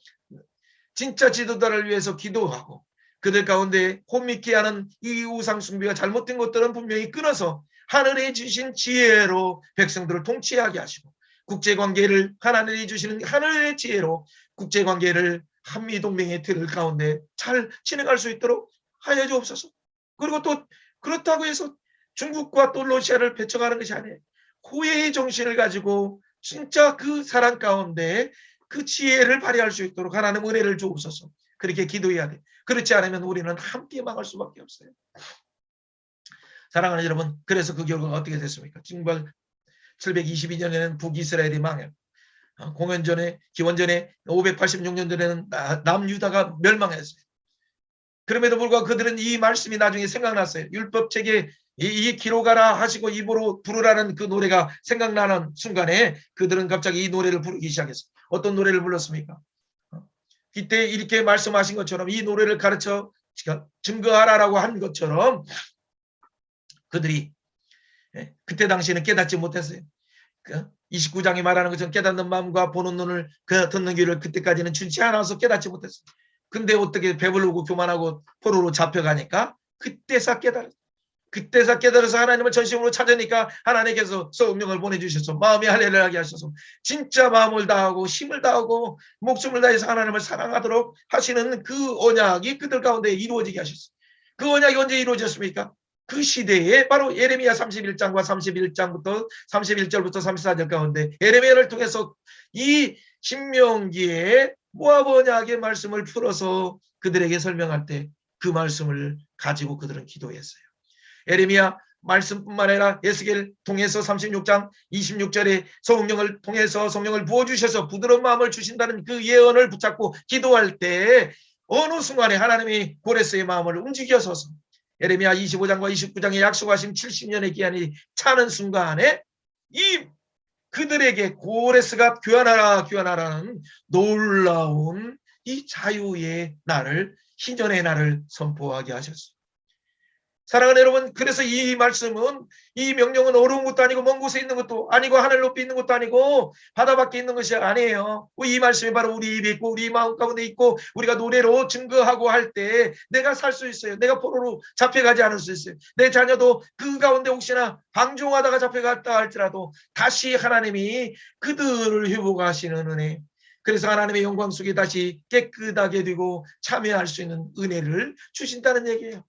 S1: 진짜 지도자를 위해서 기도하고 그들 가운데 혼미케 하는 이 우상 숭배가 잘못된 것들은 분명히 끊어서 하늘에 주신 지혜로 백성들을 통치하게 하시고 국제관계를 하나님이 주시는 하늘의 지혜로 국제관계를 한미동맹의 틀 가운데 잘 진행할 수 있도록 하여 주옵소서. 그리고 또 그렇다고 해서 중국과 또 러시아를 배척하는 것이 아니에요. 호혜의 정신을 가지고 진짜 그 사랑 가운데 그 지혜를 발휘할 수 있도록 하나님 은혜를 주옵소서. 그렇게 기도해야 돼. 그렇지 않으면 우리는 함께 망할 수밖에 없어요. 사랑하는 여러분, 그래서 그 결과가 어떻게 됐습니까? 징벌 722년에는 북이스라엘이 망해요. 공元전에 기원전에 586년 전에는 남유다가 멸망했어요. 그럼에도 불구하고 그들은 이 말씀이 나중에 생각났어요. 율법책에 이 기록하라 하시고 입으로 부르라는 그 노래가 생각나는 순간에 그들은 갑자기 이 노래를 부르기 시작했어요. 어떤 노래를 불렀습니까? 이때 이렇게 말씀하신 것처럼 이 노래를 가르쳐 증거하라라고 한 것처럼 그들이 그때 당시에는 깨닫지 못했어요. 29장이 말하는 것처럼 깨닫는 마음과 보는 눈을 듣는 귀를 그때까지는 주지 않아서 깨닫지 못했어요. 근데 어떻게 배부르고 교만하고 포로로 잡혀가니까 그때서 깨달아서 하나님을 전심으로 찾으니까 하나님께서 성령을 보내주셔서 마음이 할례루야하게 하셔서 진짜 마음을 다하고 힘을 다하고 목숨을 다해서 하나님을 사랑하도록 하시는 그 언약이 그들 가운데 이루어지게 하셨어요. 그 언약이 언제 이루어졌습니까? 그 시대에 바로 예레미야 31장과 31장부터 31절부터 34절 가운데 예레미야를 통해서 이 신명기에 모압 언약의 말씀을 풀어서 그들에게 설명할 때 그 말씀을 가지고 그들은 기도했어요. 예레미야 말씀뿐만 아니라 에스겔 통해서 36장 26절에 성령을 통해서 성령을 부어주셔서 부드러운 마음을 주신다는 그 예언을 붙잡고 기도할 때 어느 순간에 하나님이 고레스의 마음을 움직여서서 예레미야 25장과 29장에 약속하신 70년의 기한이 차는 순간에 이 그들에게 고레스가 귀환하라는 놀라운 이 자유의 날을 희년의 날을 선포하게 하셨습니다. 사랑하는 여러분, 그래서 이 말씀은 이 명령은 어려운 것도 아니고 먼 곳에 있는 것도 아니고 하늘 높이 있는 것도 아니고 바다 밖에 있는 것이 아니에요. 이 말씀이 바로 우리 입에 있고 우리 마음 가운데 있고 우리가 노래로 증거하고 할 때 내가 살 수 있어요. 내가 포로로 잡혀가지 않을 수 있어요. 내 자녀도 그 가운데 혹시나 방종하다가 잡혀갔다 할지라도 다시 하나님이 그들을 회복하시는 은혜, 그래서 하나님의 영광 속에 다시 깨끗하게 되고 참여할 수 있는 은혜를 주신다는 얘기예요.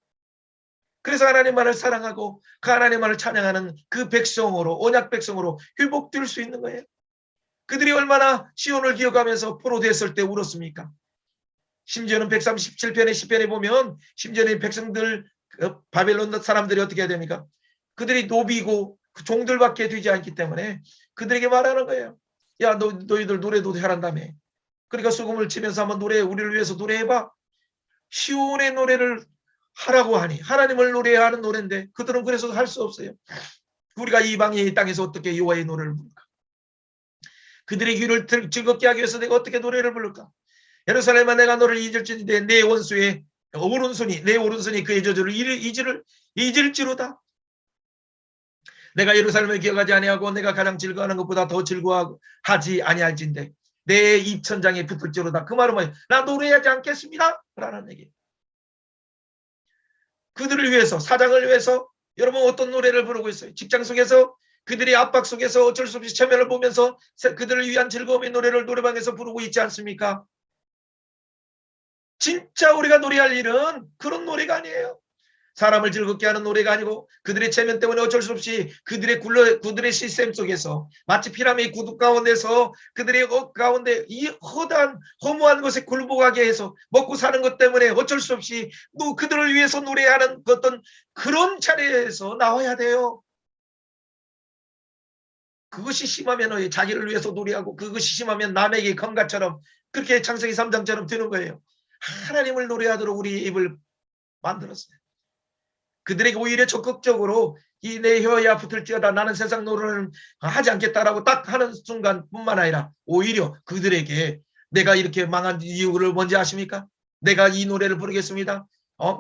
S1: 그래서 하나님만을 사랑하고 그 하나님만을 찬양하는 그 백성으로 언약 백성으로 회복될 수 있는 거예요. 그들이 얼마나 시온을 기억하면서 포로됐을 때 울었습니까? 심지어는 137편의 시편에 보면 심지어는 백성들 바벨론 사람들이 어떻게 해야 됩니까? 그들이 노비고 그 종들밖에 되지 않기 때문에 그들에게 말하는 거예요. 야, 너희들 노래도 잘한다며. 그러니까 수금을 치면서 한번 우리를 위해서 노래해봐. 시온의 노래를 하라고 하니 하나님을 노래하는 노래인데 그들은 그래서 할 수 없어요. 우리가 이방의 땅에서 어떻게 여호와의 노래를 부를까? 그들의 귀를 즐겁게 하기 위해서 내가 어떻게 노래를 부를까? 예루살렘아 내가 너를 잊을지니 내 원수의 오른손이 내 오른손이 그의 저주를 잊을지로다. 내가 예루살렘을 기억하지 아니하고 내가 가장 즐거워하는 것보다 더 즐거워하지 아니할진대 내 입천장에 붙을지로다. 그 말은 뭐예요? 나 노래하지 않겠습니다 라는 얘기예요. 그들을 위해서, 사장을 위해서 여러분 어떤 노래를 부르고 있어요? 직장 속에서 그들의 압박 속에서 어쩔 수 없이 체면을 보면서 그들을 위한 즐거움의 노래를 노래방에서 부르고 있지 않습니까? 진짜 우리가 노래할 일은 그런 노래가 아니에요. 사람을 즐겁게 하는 노래가 아니고 그들의 체면 때문에 어쩔 수 없이 그들의 시스템 속에서 마치 피라미드 구두 가운데서 그들의 가운데 이 허무한 것에 굴복하게 해서 먹고 사는 것 때문에 어쩔 수 없이 그들을 위해서 노래하는 어떤 그런 자리에서 나와야 돼요. 그것이 심하면 자기를 위해서 노래하고 그것이 심하면 남에게 검가처럼 그렇게 창세기 3장처럼 되는 거예요. 하나님을 노래하도록 우리 입을 만들었어요. 그들에게 오히려 적극적으로 이 내 혀야 붙을지어다 나는 세상 노래는 하지 않겠다라고 딱 하는 순간뿐만 아니라 오히려 그들에게 내가 이렇게 망한 이유를 뭔지 아십니까? 내가 이 노래를 부르겠습니다.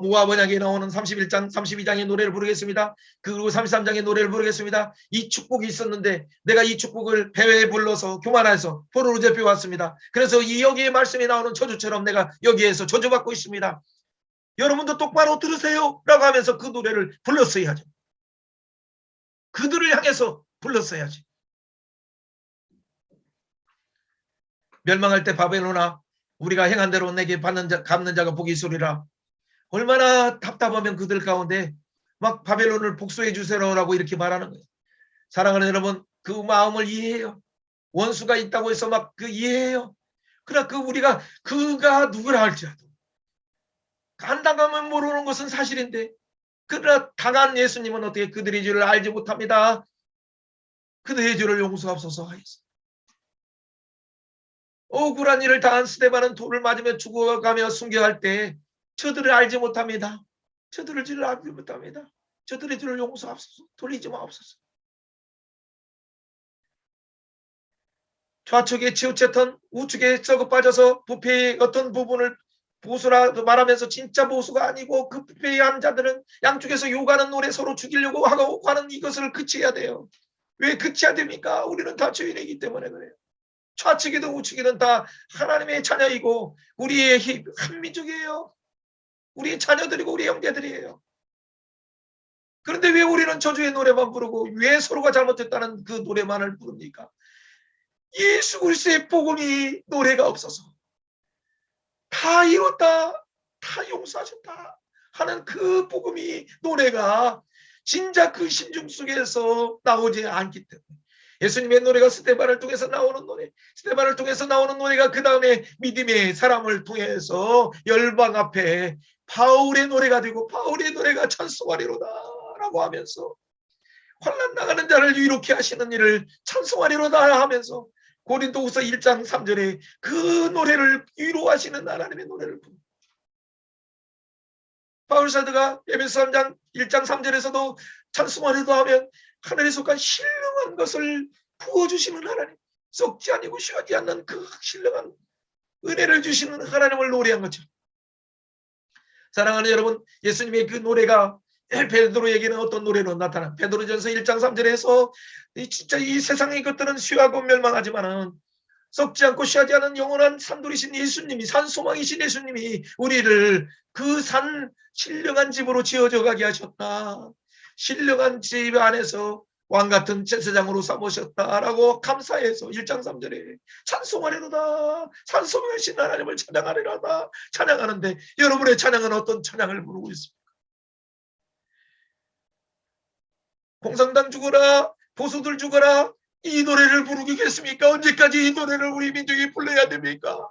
S1: 모압 언약에 나오는 31장 32장의 노래를 부르겠습니다. 그리고 33장의 노래를 부르겠습니다. 이 축복이 있었는데 내가 이 축복을 배회에 불러서 교만해서 포로로 잡혀왔습니다. 그래서 이 여기에 말씀이 나오는 저주처럼 내가 여기에서 저주받고 있습니다. 여러분도 똑바로 들으세요 라고 하면서 그 노래를 불렀어야죠. 그들을 향해서 불렀어야지. 멸망할 때 바벨론아 우리가 행한 대로 내게 갚는 자가 복이 있으리라. 얼마나 답답하면 그들 가운데 막 바벨론을 복수해 주세요라고 이렇게 말하는 거예요. 사랑하는 여러분 그 마음을 이해해요. 원수가 있다고 해서 막 그 이해해요. 그러나 우리가 그가 누구라 할지라도 안 당하면 모르는 것은 사실인데 그러나 당한 예수님은 어떻게 그들의 죄를 알지 못합니다. 그들의 죄를 용서하옵소서 하였어요. 억울한 일을 당한 스데반은 돌을 맞으며 죽어가며 순교할 때 저들을 알지 못합니다. 저들의 죄를 알지 못합니다. 저들의 죄를 용서하옵소서. 돌리지 마옵소서. 좌측에 치우쳤던 우측에 썩어 빠져서 부패의 어떤 부분을 보수라 말하면서 진짜 보수가 아니고 그 부패한 자들은 양쪽에서 욕하는 노래 서로 죽이려고 하고 하는 이것을 그치해야 돼요. 왜 그치해야 됩니까? 우리는 다 죄인이기 때문에 그래요. 좌측이든 우측이든 다 하나님의 자녀이고 우리의 한 민족이에요. 우리의 자녀들이고 우리 형제들이에요. 그런데 왜 우리는 저주의 노래만 부르고 왜 서로가 잘못했다는 그 노래만을 부릅니까? 예수 그리스도의 복음이 노래가 없어서 다 이뤘다, 다 용서하셨다 하는 그 복음이 노래가 진짜 그 심중 속에서 나오지 않기 때문에 예수님의 노래가 스데반을 통해서 나오는 노래, 스데반을 통해서 나오는 노래가 그 다음에 믿음의 사람을 통해서 열방 앞에 바울의 노래가 되고 바울의 노래가 찬송하리로다 라고 하면서 환난 나가는 자를 유롭게 하시는 일을 찬송하리로다 하면서 고린도후서 1장 3절에 그 노래를 위로하시는 하나님의 노래를 부릅니다. 바울 사도가 에베소 3장 1장 3절에서도 찬송하리로다 하면 하늘에 속한 신령한 것을 부어주시는 하나님, 썩지 아니고 쉬지 않는 그 신령한 은혜를 주시는 하나님을 노래한 것처럼 사랑하는 여러분, 예수님의 그 노래가 베드로에게는 어떤 노래로 나타나? 베드로전서 1장 3절에서 진짜 이 세상의 것들은 쉬하고 멸망하지만은 썩지 않고 쉬하지 않은 영원한 산돌이신 예수님이, 산소망이신 예수님이 우리를 그 산 신령한 집으로 지어져 가게 하셨다. 신령한 집 안에서 왕같은 제사장으로 삼으셨다라고 감사해서 1장 3절에 찬송하리로다. 산소망이신 하나님을 찬양하리로다. 찬양하는데 여러분의 찬양은 어떤 찬양을 부르고 있습니까? 공산당 죽어라, 보수들 죽어라, 이 노래를 부르겠습니까? 언제까지 이 노래를 우리 민족이 불러야 됩니까?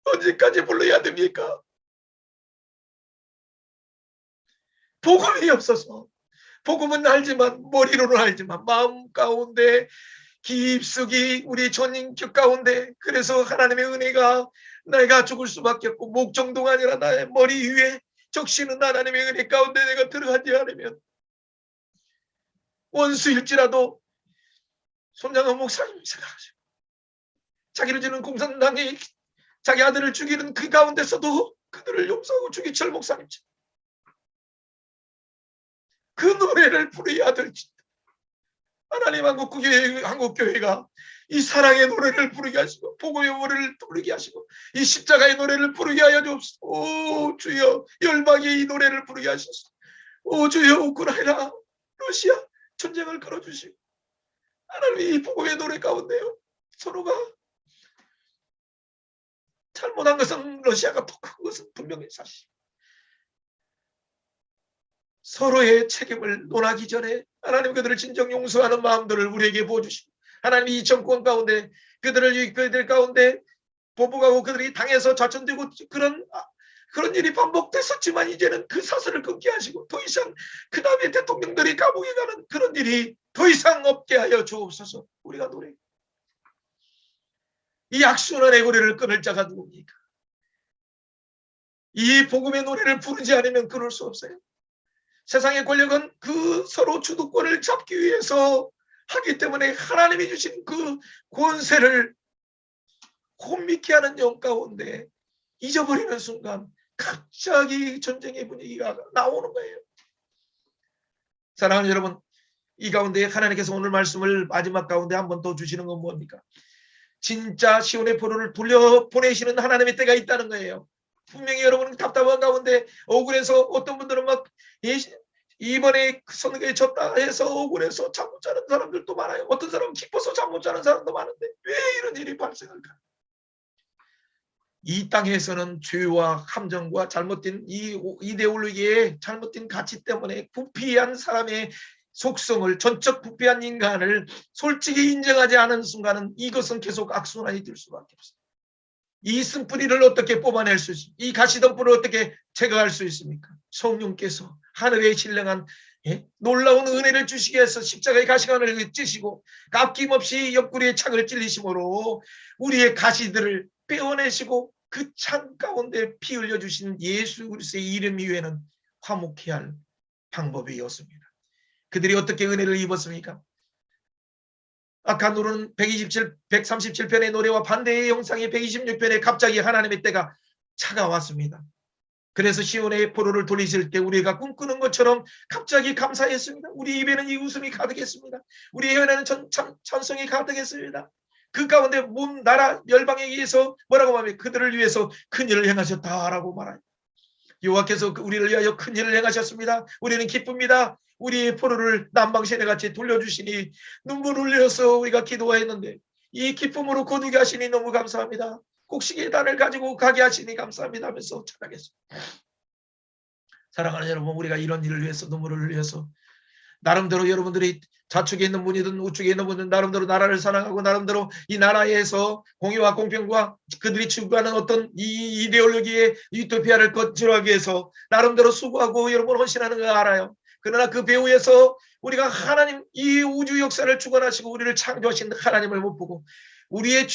S1: 언제까지 불러야 됩니까? 복음이 없어서, 복음은 알지만, 머리로는 알지만 마음 가운데 깊숙이 우리 전인격 가운데, 그래서 하나님의 은혜가 내가 죽을 수밖에 없고 목정도가 아니라 나의 머리 위에 적시는 하나님의 은혜 가운데 내가 들어가지 않으면 원수일지라도 손장한 목사님이 생각하시고 자기를 지는 공산당이 자기 아들을 죽이는 그 가운데서도 그들을 용서하고 주기철 목사님처럼 그 노래를 부르야 될지 하나님 한국교회가 이 사랑의 노래를 부르게 하시고 복음의 노래를 부르게 하시고 이 십자가의 노래를 부르게 하여 주옵소서. 오 주여, 열방이 이 노래를 부르게 하소서. 오 주여, 우크라이나 러시아 전쟁을 걸어주시고 하나님 이 복음의 노래 가운데요 서로가 잘못한 것은 러시아가 더 큰 것은 분명히 사실. 서로의 책임을 논하기 전에 하나님 그들을 진정 용서하는 마음들을 우리에게 보여주시고 하나님 이 정권 가운데 그들 가운데 보복하고 그들이 당해서 좌천되고 그런 일이 반복됐었지만 이제는 그 사슬을 끊게 하시고 더 이상 그 다음에 대통령들이 감옥에 가는 그런 일이 더 이상 없게 하여 주옵소서. 우리가 노래 이 악순환의 고리를 끊을 자가 누굽니까? 이 복음의 노래를 부르지 않으면 끊을 수 없어요. 세상의 권력은 그 서로 주도권을 잡기 위해서 하기 때문에 하나님이 주신 그 권세를 혼미케 하는 영 가운데 잊어버리는 순간 갑자기 전쟁의 분위기가 나오는 거예요. 사랑하는 여러분, 이 가운데 하나님께서 오늘 말씀을 마지막 가운데 한 번 더 주시는 건 뭡니까? 진짜 시온의 포로를 돌려보내시는 하나님의 때가 있다는 거예요. 분명히 여러분은 답답한 가운데 억울해서 어떤 분들은 막 이번에 선거에 졌다 해서 억울해서 잠 못 자는 사람들도 많아요. 어떤 사람은 기뻐서 잠 못 자는 사람도 많은데 왜 이런 일이 발생할까? 이 땅에서는 죄와 함정과 잘못된 이 이데올로기의 잘못된 가치 때문에 부패한 사람의 속성을, 전적 부패한 인간을 솔직히 인정하지 않은 순간은 이것은 계속 악순환이 될 수밖에 없어요. 이 쓴뿌리를 어떻게 뽑아낼 수 있습니까? 이 가시덤불을 어떻게 제거할 수 있습니까? 성령께서 하늘의 신령한 놀라운 은혜를 주시기 위해서 십자가의 가시관을 찌시고 아낌없이 옆구리에 창을 찔리심으로 우리의 가시들을 빼어내시고 그 창 가운데 피 흘려주신 예수 그리스도의 이름 이외에는 화목해야 할 방법이 없습니다. 그들이 어떻게 은혜를 입었습니까? 아까 노래는 137편의 노래와 반대의 영상의 126편에 갑자기 하나님의 때가 차가웠습니다. 그래서 시온의 포로를 돌리실 때 우리가 꿈꾸는 것처럼 갑자기 감사했습니다. 우리 입에는 이 웃음이 가득했습니다. 우리 혀에는 찬송이 가득했습니다. 그 가운데 몸 나라 열방에 의해서 뭐라고 말하면 그들을 위해서 큰 일을 행하셨다라고 말합니다. 여호와께서 우리를 위하여 큰 일을 행하셨습니다. 우리는 기쁩니다. 우리의 포로를 남방시내 같이 돌려주시니 눈물 흘려서 우리가 기도했는데 이 기쁨으로 거두게 하시니 너무 감사합니다. 곡식의 단을 가지고 가게 하시니 감사합니다 하면서 찬양했습니다. 사랑하는 여러분, 우리가 이런 일을 위해서 눈물을 흘려서 나름대로 여러분들이 좌측에 있는 분이든 우측에 있는 분은 나름대로 나라를 사랑하고 나름대로 이 나라에서 공의와 공평과 그들이 추구하는 어떤 이 이데올로기의 유토피아를 거칠하기 위해서 나름대로 수고하고 여러분 헌신하는 거 알아요. 그러나 그 배후에서 우리가 하나님 이 우주 역사를 주관하시고 우리를 창조하신 하나님을 못 보고 우리의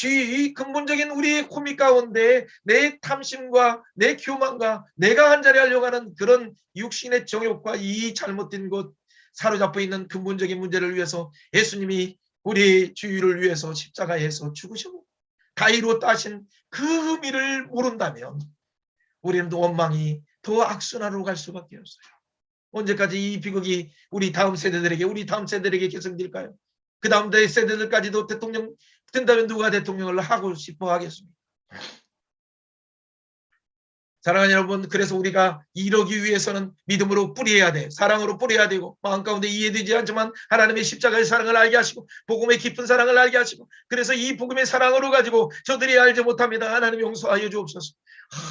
S1: 근본적인 우리의 호미 가운데 내 탐심과 내 교만과 내가 한 자리 하려고 하는 그런 육신의 정욕과 이 잘못된 것 사로잡혀 있는 근본적인 문제를 위해서 예수님이 우리 주의를 위해서 십자가에서 죽으시고 가위로 따신 그 의미를 모른다면 우리는 또 원망이 더 악순환으로 갈 수밖에 없어요. 언제까지 이 비극이 우리 다음 세대들에게 계승될까요? 그 다음 세대들까지도 대통령 된다면 누가 대통령을 하고 싶어 하겠습니까? 사랑하는 여러분, 그래서 우리가 이러기 위해서는 믿음으로 뿌리해야 돼. 사랑으로 뿌려야 되고 마음 가운데 이해되지 않지만 하나님의 십자가의 사랑을 알게 하시고 복음의 깊은 사랑을 알게 하시고 그래서 이 복음의 사랑으로 가지고 저들이 알지 못합니다. 하나님 용서하여 주옵소서.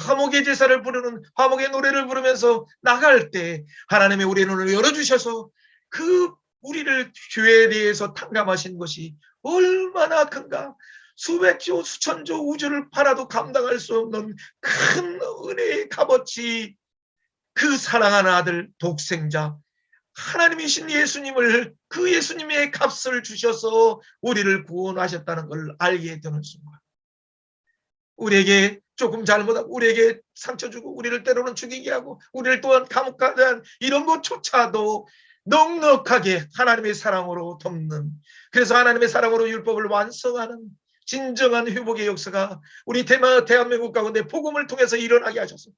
S1: 화목의 제사를 부르는 화목의 노래를 부르면서 나갈 때 하나님의 우리의 눈을 열어주셔서 그 우리를 죄에 대해서 탕감하신 것이 얼마나 큰가. 수백조 수천조 우주를 팔아도 감당할 수 없는 큰 은혜의 값어치 그 사랑하는 아들 독생자 하나님이신 예수님을 그 예수님의 값을 주셔서 우리를 구원하셨다는 걸 알게 되는 순간 우리에게 조금 잘못하고 우리에게 상처 주고 우리를 때로는 죽이게 하고 우리를 또한 감옥가게 한 이런 것조차도 넉넉하게 하나님의 사랑으로 덮는 그래서 하나님의 사랑으로 율법을 완성하는 진정한 회복의 역사가 우리 대한민국 가운데 복음을 통해서 일어나게 하셔서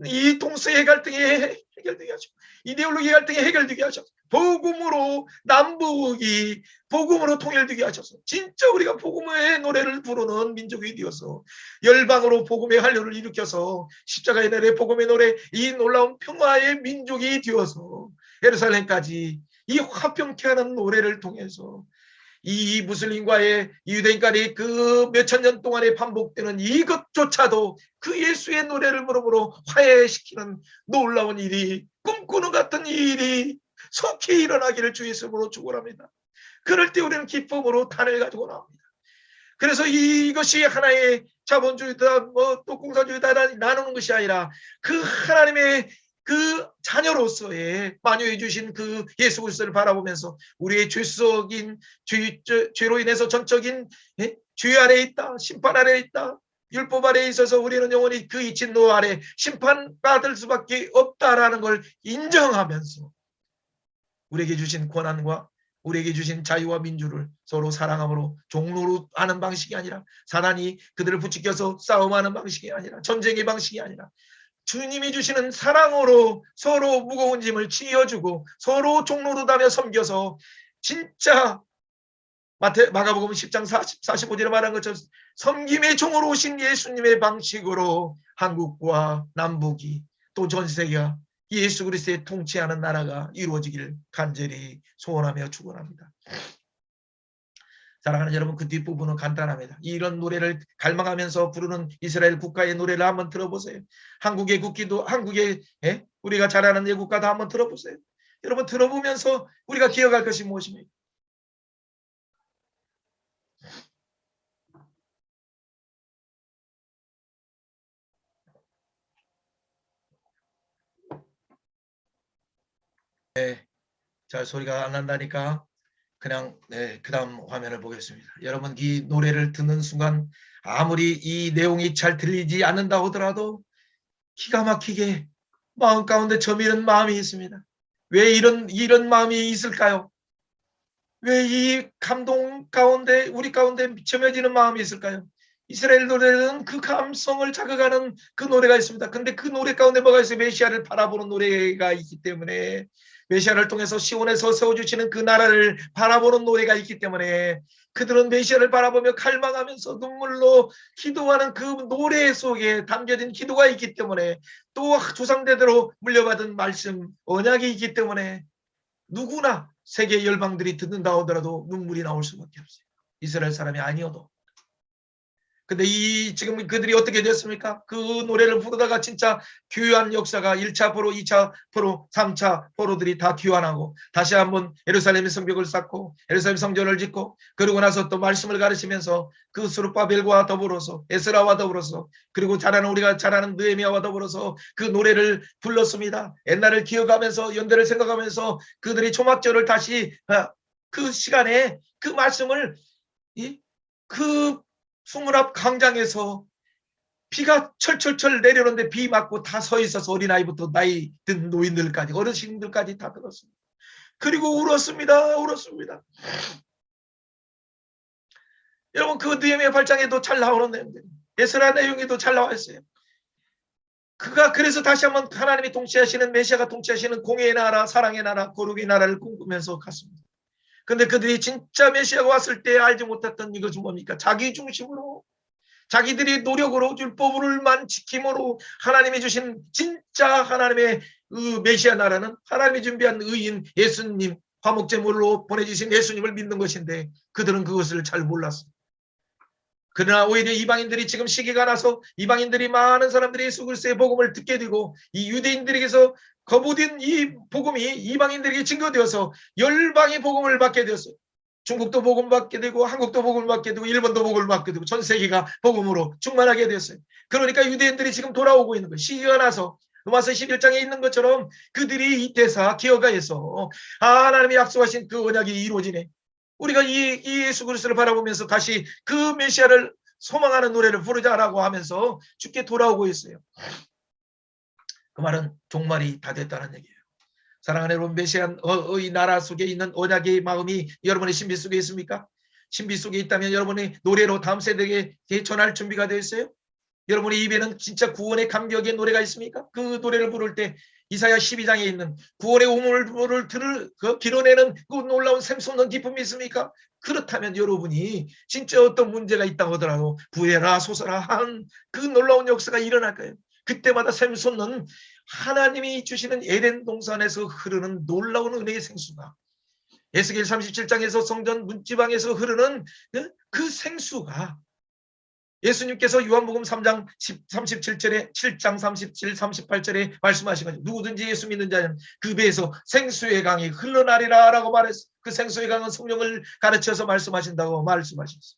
S1: 이 동서의 갈등이 해결되게 하셔서 이데올로기 갈등이 해결되게 하셔서 복음으로 남북이 복음으로 통일되게 하셔서 진짜 우리가 복음의 노래를 부르는 민족이 되어서 열방으로 복음의 한류를 일으켜서 십자가의 노래 복음의 노래 이 놀라운 평화의 민족이 되어서 예루살렘까지 이 화평케 하는 노래를 통해서 이 무슬림과의 유대인 간의 그 몇천 년 동안에 반복되는 이것조차도 그 예수의 노래를 부르므로 화해시키는 놀라운 일이 꿈꾸는 같은 일이 속히 일어나기를 주 예수님으로 축원합니다. 그럴 때 우리는 기쁨으로 단을 가지고 나옵니다. 그래서 이것이 하나의 자본주의다 또 공산주의다 나누는 것이 아니라 그 하나님의 그 자녀로서의 만유해 주신 그 예수 그리스도를 바라보면서 우리의 죄수적인 죄로 인해서 전적인 죄 아래에 있다. 심판 아래에 있다. 율법 아래에 있어서 우리는 영원히 그 이친노 아래 심판받을 수밖에 없다라는 걸 인정하면서 우리에게 주신 권한과 우리에게 주신 자유와 민주를 서로 사랑함으로 종로로 하는 방식이 아니라 사단이 그들을 부추겨서 싸움하는 방식이 아니라 전쟁의 방식이 아니라 주님이 주시는 사랑으로 서로 무거운 짐을 지어주고 서로 종로로다며 섬겨서 진짜 마가복음 10장 45절에 말한 것처럼 섬김의 종으로 오신 예수님의 방식으로 한국과 남북이 또 전 세계가 예수 그리스도의 통치하는 나라가 이루어지기를 간절히 소원하며 축원합니다. 사랑하는 여러분, 그 뒷부분은 간단합니다. 이런 노래를 갈망하면서 부르는 이스라엘 국가의 노래를 한번 들어보세요. 한국의 국기도 우리가 잘 아는 예국가도 한번 들어보세요. 여러분 들어보면서 우리가 기억할 것이 무엇입니까? 잘 소리가 안 난다니까 그냥 그 다음 화면을 보겠습니다. 여러분 이 노래를 듣는 순간 아무리 이 내용이 잘 들리지 않는다 하더라도 기가 막히게 마음 가운데 저미는 마음이 있습니다. 왜 이런 마음이 있을까요? 왜 이 감동 가운데 우리 가운데 점여지는 마음이 있을까요? 이스라엘 노래는 그 감성을 자극하는 그 노래가 있습니다. 근데 그 노래 가운데 뭐가 있어요? 메시아를 바라보는 노래가 있기 때문에 메시아를 통해서 시온에서 세워주시는 그 나라를 바라보는 노래가 있기 때문에 그들은 메시아를 바라보며 갈망하면서 눈물로 기도하는 그 노래 속에 담겨진 기도가 있기 때문에 또 조상대대로 물려받은 말씀 언약이 있기 때문에 누구나 세계 열방들이 듣는다 하더라도 눈물이 나올 수밖에 없어요. 이스라엘 사람이 아니어도. 근데 지금 그들이 어떻게 됐습니까? 그 노래를 부르다가 진짜 귀환 역사가 1차 포로, 2차 포로, 3차 포로들이 다 귀환하고 다시 한번 예루살렘의 성벽을 쌓고 예루살렘 성전을 짓고 그러고 나서 또 말씀을 가르치면서 그 스룹바벨과 더불어서 에스라와 더불어서 그리고 우리가 잘 아는 느헤미야와 더불어서 그 노래를 불렀습니다. 옛날을 기억하면서 연대를 생각하면서 그들이 초막절을 다시 그 시간에 그 말씀을 그 수문 앞 광장에서 비가 철철철 내려오는데 비 맞고 다 서 있어서 어린아이부터 나이 든 노인들까지 어르신들까지 다 들었습니다. 그리고 울었습니다. 여러분 그 느헤미야 8장에도 잘 나오는 내용들 에스라 내용에도 잘 나와 있어요. 그가 그래서 다시 한번 하나님이 통치하시는 메시아가 통치하시는 공의의 나라 사랑의 나라 거룩의 나라를 꿈꾸면서 갔습니다. 근데 그들이 진짜 메시아가 왔을 때 알지 못했던 이것은 뭡니까? 자기 중심으로 자기들이 노력으로 율법을만 지킴으로 하나님이 주신 진짜 하나님의 메시아 나라는 하나님이 준비한 의인 예수님 화목제물로 보내주신 예수님을 믿는 것인데 그들은 그것을 잘 몰랐습니다. 그러나 오히려 이방인들이 지금 시기가 나서 이방인들이 많은 사람들이 예수 그리스도의 복음을 듣게 되고 이 유대인들에게서 거부된 이 복음이 이방인들에게 증거되어서 열방의 복음을 받게 되었어요. 중국도 복음 받게 되고 한국도 복음을 받게 되고 일본도 복음을 받게 되고 전 세계가 복음으로 충만하게 됐어요. 그러니까 유대인들이 지금 돌아오고 있는 거예요. 시기가 나서 로마서 11장에 있는 것처럼 그들이 이 대사 기어가해서 하나님이 약속하신 그 언약이 이루어지네. 우리가 이 예수 그리스도를 바라보면서 다시 그 메시아를 소망하는 노래를 부르자라고 하면서 주께 돌아오고 있어요. 그 말은 종말이 다 됐다는 얘기예요. 사랑하는 여러분, 메시아의 나라 속에 있는 언약의 마음이 여러분의 신비 속에 있습니까? 신비 속에 있다면 여러분의 노래로 다음 세대에게 전할 준비가 되어 있어요? 여러분의 입에는 진짜 구원의 감격의 노래가 있습니까? 그 노래를 부를 때 이사야 12장에 있는 구원의 우물을 길어내는 그 놀라운 샘솟는 기쁨이 있습니까? 그렇다면 여러분이 진짜 어떤 문제가 있다고 하더라도 부해라 소서라 한 그 놀라운 역사가 일어날 거예요. 그때마다 샘솟는 하나님이 주시는 에덴 동산에서 흐르는 놀라운 은혜의 생수가 에스겔 37장에서 성전 문지방에서 흐르는 그 생수가 예수님께서 요한복음 3장 37절에 7장 37, 38절에 말씀하시거든요. 누구든지 예수 믿는 자는 그 배에서 생수의 강이 흘러나리라 라고 말했어요. 그 생수의 강은 성령을 가르쳐서 말씀하신다고 말씀하셨어요.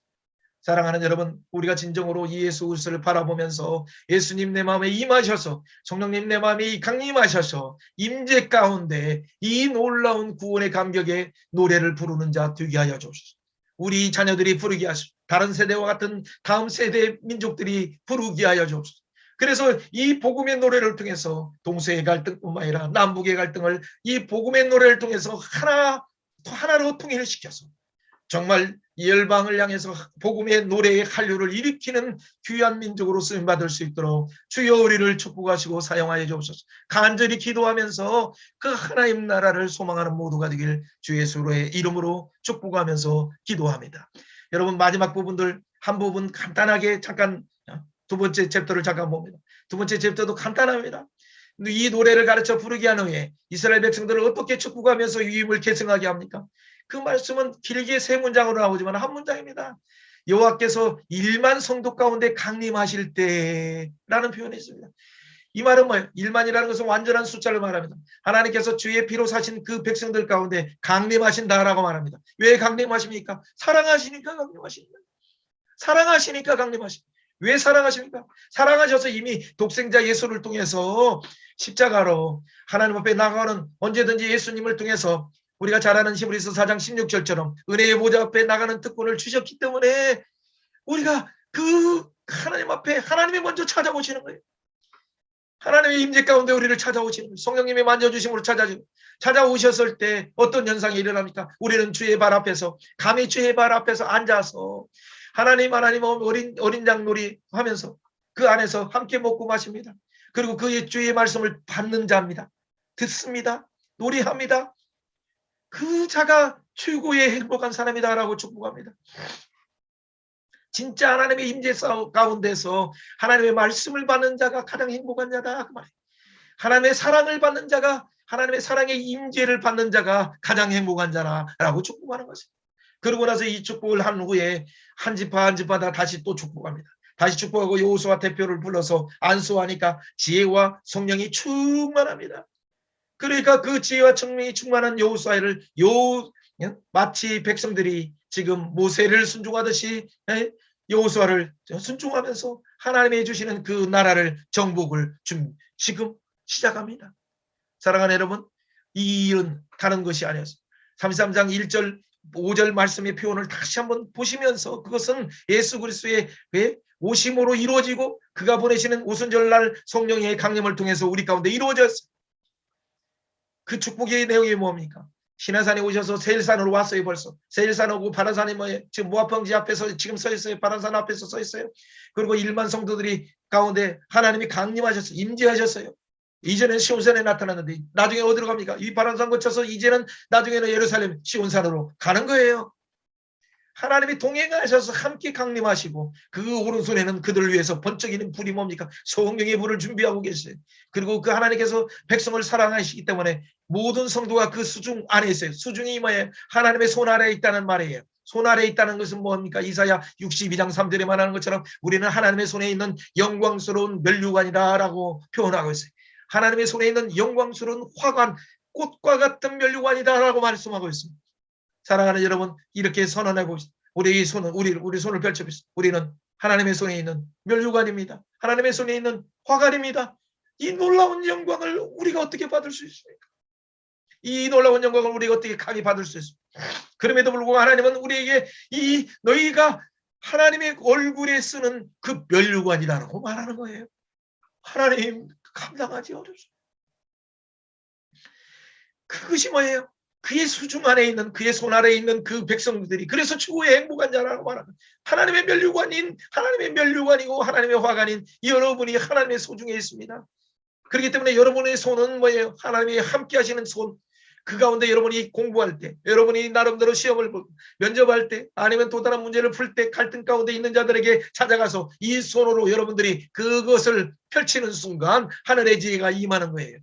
S1: 사랑하는 여러분, 우리가 진정으로 이 예수 그리스도를 바라보면서 예수님 내 마음에 임하셔서 성령님 내 마음에 강림하셔서 임재 가운데 이 놀라운 구원의 감격에 노래를 부르는 자 되게 하여 주옵소서. 우리 자녀들이 부르게 하시고 다른 세대와 같은 다음 세대 민족들이 부르게 하여 주옵소서. 그래서 이 복음의 노래를 통해서 동서의 갈등뿐만 아니라 남북의 갈등을 이 복음의 노래를 통해서 하나로 통일시켜서 정말 열방을 향해서 복음의 노래의 한류를 일으키는 귀한 민족으로 쓰임받을 수 있도록 주여 우리를 축복하시고 사용하여 주옵소서. 간절히 기도하면서 그 하나님 나라를 소망하는 모두가 되길 주 예수의 이름으로 축복하면서 기도합니다. 여러분 마지막 부분들 한 부분 간단하게 잠깐 두 번째 챕터를 잠깐 봅니다. 두 번째 챕터도 간단합니다. 이 노래를 가르쳐 부르게 한 후에 이스라엘 백성들을 어떻게 축복하면서 유임을 계승하게 합니까? 그 말씀은 길게 세 문장으로 나오지만 한 문장입니다. 여호와께서 1만 성도 가운데 강림하실 때라는 표현이 있습니다. 이 말은 뭐예요? 1만이라는 것은 완전한 숫자를 말합니다. 하나님께서 주의 피로 사신 그 백성들 가운데 강림하신다라고 말합니다. 왜 강림하십니까? 사랑하시니까 강림하십니다. 사랑하시니까 강림하십니다. 왜 사랑하십니까? 사랑하셔서 이미 독생자 예수를 통해서 십자가로 하나님 앞에 나가는 언제든지 예수님을 통해서 우리가 잘 아는 히브리서 4장 16절처럼 은혜의 보좌 앞에 나가는 특권을 주셨기 때문에 우리가 그 하나님 앞에 하나님이 먼저 찾아오시는 거예요. 하나님의 임재 가운데 우리를 찾아오시는 거예요. 성령님의 만져주심으로 찾아오셨을 때 어떤 현상이 일어납니까? 우리는 주의 발 앞에서 감히 주의 발 앞에서 앉아서 하나님 어린 양놀이 하면서 그 안에서 함께 먹고 마십니다. 그리고 그 주의 말씀을 받는 자입니다. 듣습니다. 노래합니다. 그 자가 최고의 행복한 사람이다라고 축복합니다. 진짜 하나님의 임재 가운데서 하나님의 말씀을 받는 자가 가장 행복한 자다 그 말이에요. 하나님의 사랑을 받는 자가, 하나님의 사랑의 임재를 받는 자가 가장 행복한 자라고 축복하는 것입니다. 그러고 나서 이 축복을 한 후에 한 지파 한 지파다 다시 또 축복합니다. 다시 축복하고 여호수아 대표를 불러서 안수하니까 지혜와 성령이 충만합니다. 그러니까 그 지혜와 성령이 충만한 여호수아를 마치 백성들이 지금 모세를 순종하듯이 여호수아를 순종하면서 하나님이 주시는 그 나라를 정복을 지금 시작합니다. 사랑하는 여러분, 이 일은 다른 것이 아니었습니다. 33장 1절 5절 말씀의 표현을 다시 한번 보시면서 그것은 예수 그리스도의 오심으로 이루어지고 그가 보내시는 오순절날 성령의 강림을 통해서 우리 가운데 이루어졌습니다. 그 축복의 내용이 뭡니까? 신화산에 오셔서 세일산으로 왔어요. 벌써 세일산 오고 바라산이 지금 모압펑지 앞에서 지금 서 있어요. 바라산 앞에서 서 있어요. 그리고 1만 성도들이 가운데 하나님이 강림하셨어요. 임재하셨어요. 이전에는 시온산에 나타났는데 나중에 어디로 갑니까? 이 바라산 거쳐서 이제는 나중에는 예루살렘 시온산으로 가는 거예요. 하나님이 동행하셔서 함께 강림하시고 그 오른손에는 그들을 위해서 번쩍이는 불이 뭡니까? 성령의 불을 준비하고 계세요. 그리고 그 하나님께서 백성을 사랑하시기 때문에 모든 성도가 그 수중 안에 있어요. 수중이 뭐예요? 하나님의 손 아래에 있다는 말이에요. 손 아래에 있다는 것은 뭡니까? 이사야 62장 3절에 말하는 것처럼 우리는 하나님의 손에 있는 영광스러운 면류관이다라고 표현하고 있어요. 하나님의 손에 있는 영광스러운 화관, 꽃과 같은 면류관이다라고 말씀하고 있습니다. 사랑하는 여러분, 이렇게 선언하고 우리 손을 펼쳐보십시오. 우리는 하나님의 손에 있는 면류관입니다. 하나님의 손에 있는 화관입니다. 이 놀라운 영광을 우리가 어떻게 받을 수 있습니까? 이 놀라운 영광을 우리가 어떻게 감히 받을 수 있습니까? 그럼에도 불구하고 하나님은 우리에게 너희가 하나님의 얼굴에 쓰는 그 면류관이라고 말하는 거예요. 하나님 감당하기 어렵습니다. 그것이 뭐예요? 그의 수중 안에 있는 그의 손 아래에 있는 그 백성들이 그래서 최고의 행복한 자라고 말합니다. 하나님의 면류관이고 하나님의 화관인 여러분이 하나님의 소중에 있습니다. 그렇기 때문에 여러분의 손은 뭐예요? 하나님이 함께 하시는 손. 그 가운데 여러분이 공부할 때, 여러분이 나름대로 시험을 면접할 때, 아니면 또 다른 문제를 풀 때 갈등 가운데 있는 자들에게 찾아가서 이 손으로 여러분들이 그것을 펼치는 순간 하늘의 지혜가 임하는 거예요.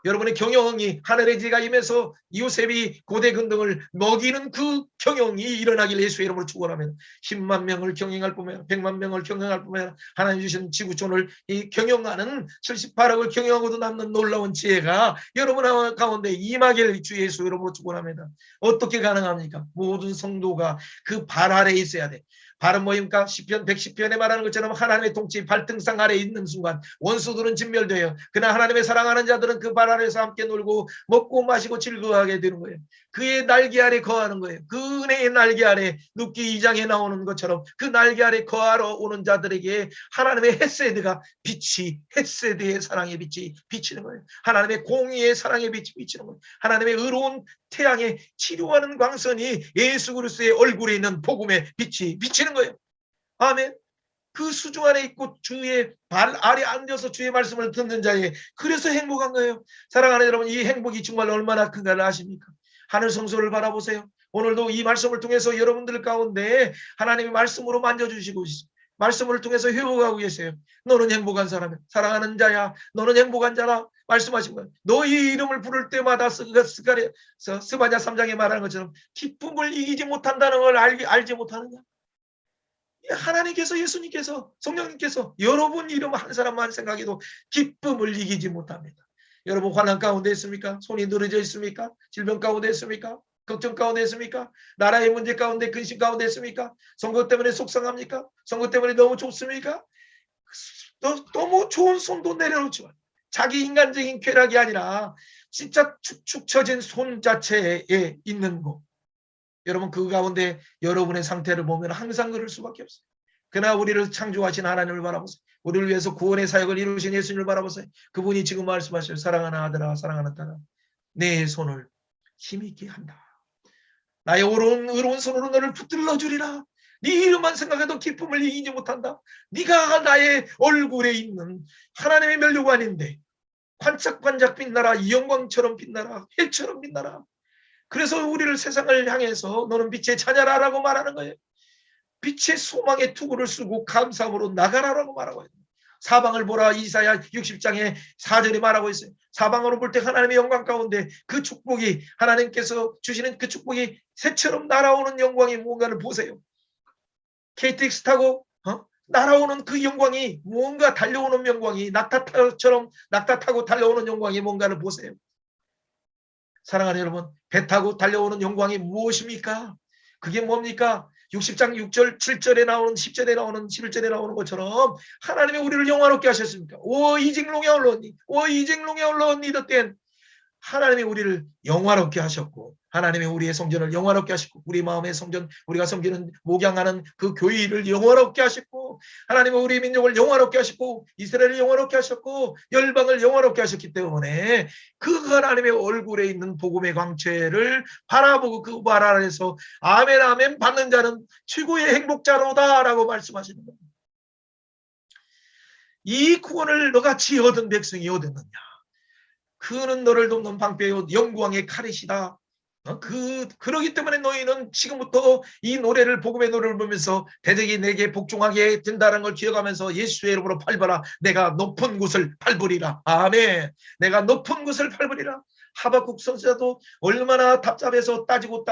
S1: 여러분의 경영이 하늘의 지혜가 임해서 요셉이 고대 근동을 먹이는 그 경영이 일어나길 예수의 이름으로 축원합니다. 10만 명을 경영할 뿐만 100만 명을 경영할 뿐만 하나님 주신 지구촌을 경영하는 78억을 경영하고도 남는 놀라운 지혜가 여러분 가운데 임하길 주 예수 이름으로 축원합니다. 어떻게 가능합니까? 모든 성도가 그 발 아래에 있어야 돼. 발은 뭐입니까? 시편 110편에 말하는 것처럼 하나님의 통치 발등상 아래에 있는 순간 원수들은 진멸돼요. 그러나 하나님의 사랑하는 자들은 그 발 아래에서 함께 놀고 먹고 마시고 즐거워하게 되는 거예요. 그의 날개 아래 거하는 거예요. 그 은혜의 날개 아래 룻기 2장에 나오는 것처럼 그 날개 아래 거하러 오는 자들에게 하나님의 헤세드가 헤세드의 사랑의 빛이 비치는 거예요. 하나님의 공의의 사랑의 빛이 비치는 거예요. 하나님의 의로운 태양의 치료하는 광선이 예수 그리스도의 얼굴에 있는 복음의 빛이 비치는 거예요. 아멘. 그 수중 안에 있고 주의 발 아래 앉아서 주의 말씀을 듣는 자에 그래서 행복한 거예요. 사랑하는 여러분, 이 행복이 정말 얼마나 큰가를 아십니까? 하늘 성소를 바라보세요. 오늘도 이 말씀을 통해서 여러분들 가운데 하나님의 말씀으로 만져주시고 말씀을 통해서 회복하고 계세요. 너는 행복한 사람이야. 사랑하는 자야. 너는 행복한 자라 말씀하신 거예요. 너희 이름을 부를 때마다 스바냐 3장에 말하는 것처럼 기쁨을 이기지 못한다는 걸 알지 못하느냐. 하나님께서 예수님께서 성령님께서 여러분 이름 한 사람만 생각해도 기쁨을 이기지 못합니다. 여러분 환난 가운데 있습니까? 손이 늘어져 있습니까? 질병 가운데 있습니까? 걱정 가운데 있습니까? 나라의 문제 가운데 근심 가운데 있습니까? 선거 때문에 속상합니까? 선거 때문에 너무 좁습니까? 너무 좋은 손도 내려놓지 마. 자기 인간적인 쾌락이 아니라 진짜 축축 처진 손 자체에 있는 거. 여러분 그 가운데 여러분의 상태를 보면 항상 그럴 수밖에 없어요. 그러나 우리를 창조하신 하나님을 바라보세요. 우리를 위해서 구원의 사역을 이루신 예수님을 바라보세요. 그분이 지금 말씀하셔요. 사랑하는 아들아 사랑하는 딸아 내 손을 힘있게 한다. 나의 의로운 손으로 너를 붙들러 주리라. 네 이름만 생각해도 기쁨을 이기지 못한다. 네가 나의 얼굴에 있는 하나님의 면류관인데 반짝반짝 빛나라. 이 영광처럼 빛나라. 해처럼 빛나라. 그래서 우리를 세상을 향해서 너는 빛의 자녀라라고 말하는 거예요. 빛의 소망의 투구를 쓰고 감사함으로 나가라라고 말하고 있어요. 사방을 보라. 이사야 60장에 4절에 말하고 있어요. 사방으로 볼 때 하나님의 영광 가운데 그 축복이, 하나님께서 주시는 그 축복이 새처럼 날아오는 영광이 뭔가를 보세요. KTX 타고 날아오는 그 영광이, 뭔가 달려오는 영광이, 낙타처럼 낙타 타고 달려오는 영광이 뭔가를 보세요. 사랑하는 여러분, 배 타고 달려오는 영광이 무엇입니까? 그게 뭡니까? 60장 6절 7절에 나오는, 10절에 나오는, 11절에 나오는 것처럼 하나님이 우리를 영화롭게 하셨습니까? 오 이징롱에 올라오니, 오 이징롱에 올라오니 덧된 하나님이 우리를 영화롭게 하셨고, 하나님이 우리의 성전을 영화롭게 하셨고, 우리 마음의 성전, 우리가 섬기는 목양하는 그 교회를 영화롭게 하셨고, 하나님은 우리 민족을 영화롭게 하셨고, 이스라엘을 영화롭게 하셨고, 열방을 영화롭게 하셨기 때문에 그 하나님의 얼굴에 있는 복음의 광채를 바라보고 그 발 아래에서 아멘 아멘 받는 자는 최고의 행복자로다라고 말씀하시는 겁니다. 이 구원을 너같이 얻은 백성이 얻었느냐? 그는 너를 돕는 방패요 영광의 칼이시다. 그러기 때문에 너희는 지금부터 이 노래를, 복음의 노래를 보면서 대적이 내게 복종하게 된다는 걸 기억하면서 예수의 이름으로 밟아라. 내가 높은 곳을 밟으리라. 아멘. 내가 높은 곳을 밟으리라. 하박국 선지자도 얼마나 답답해서 따지고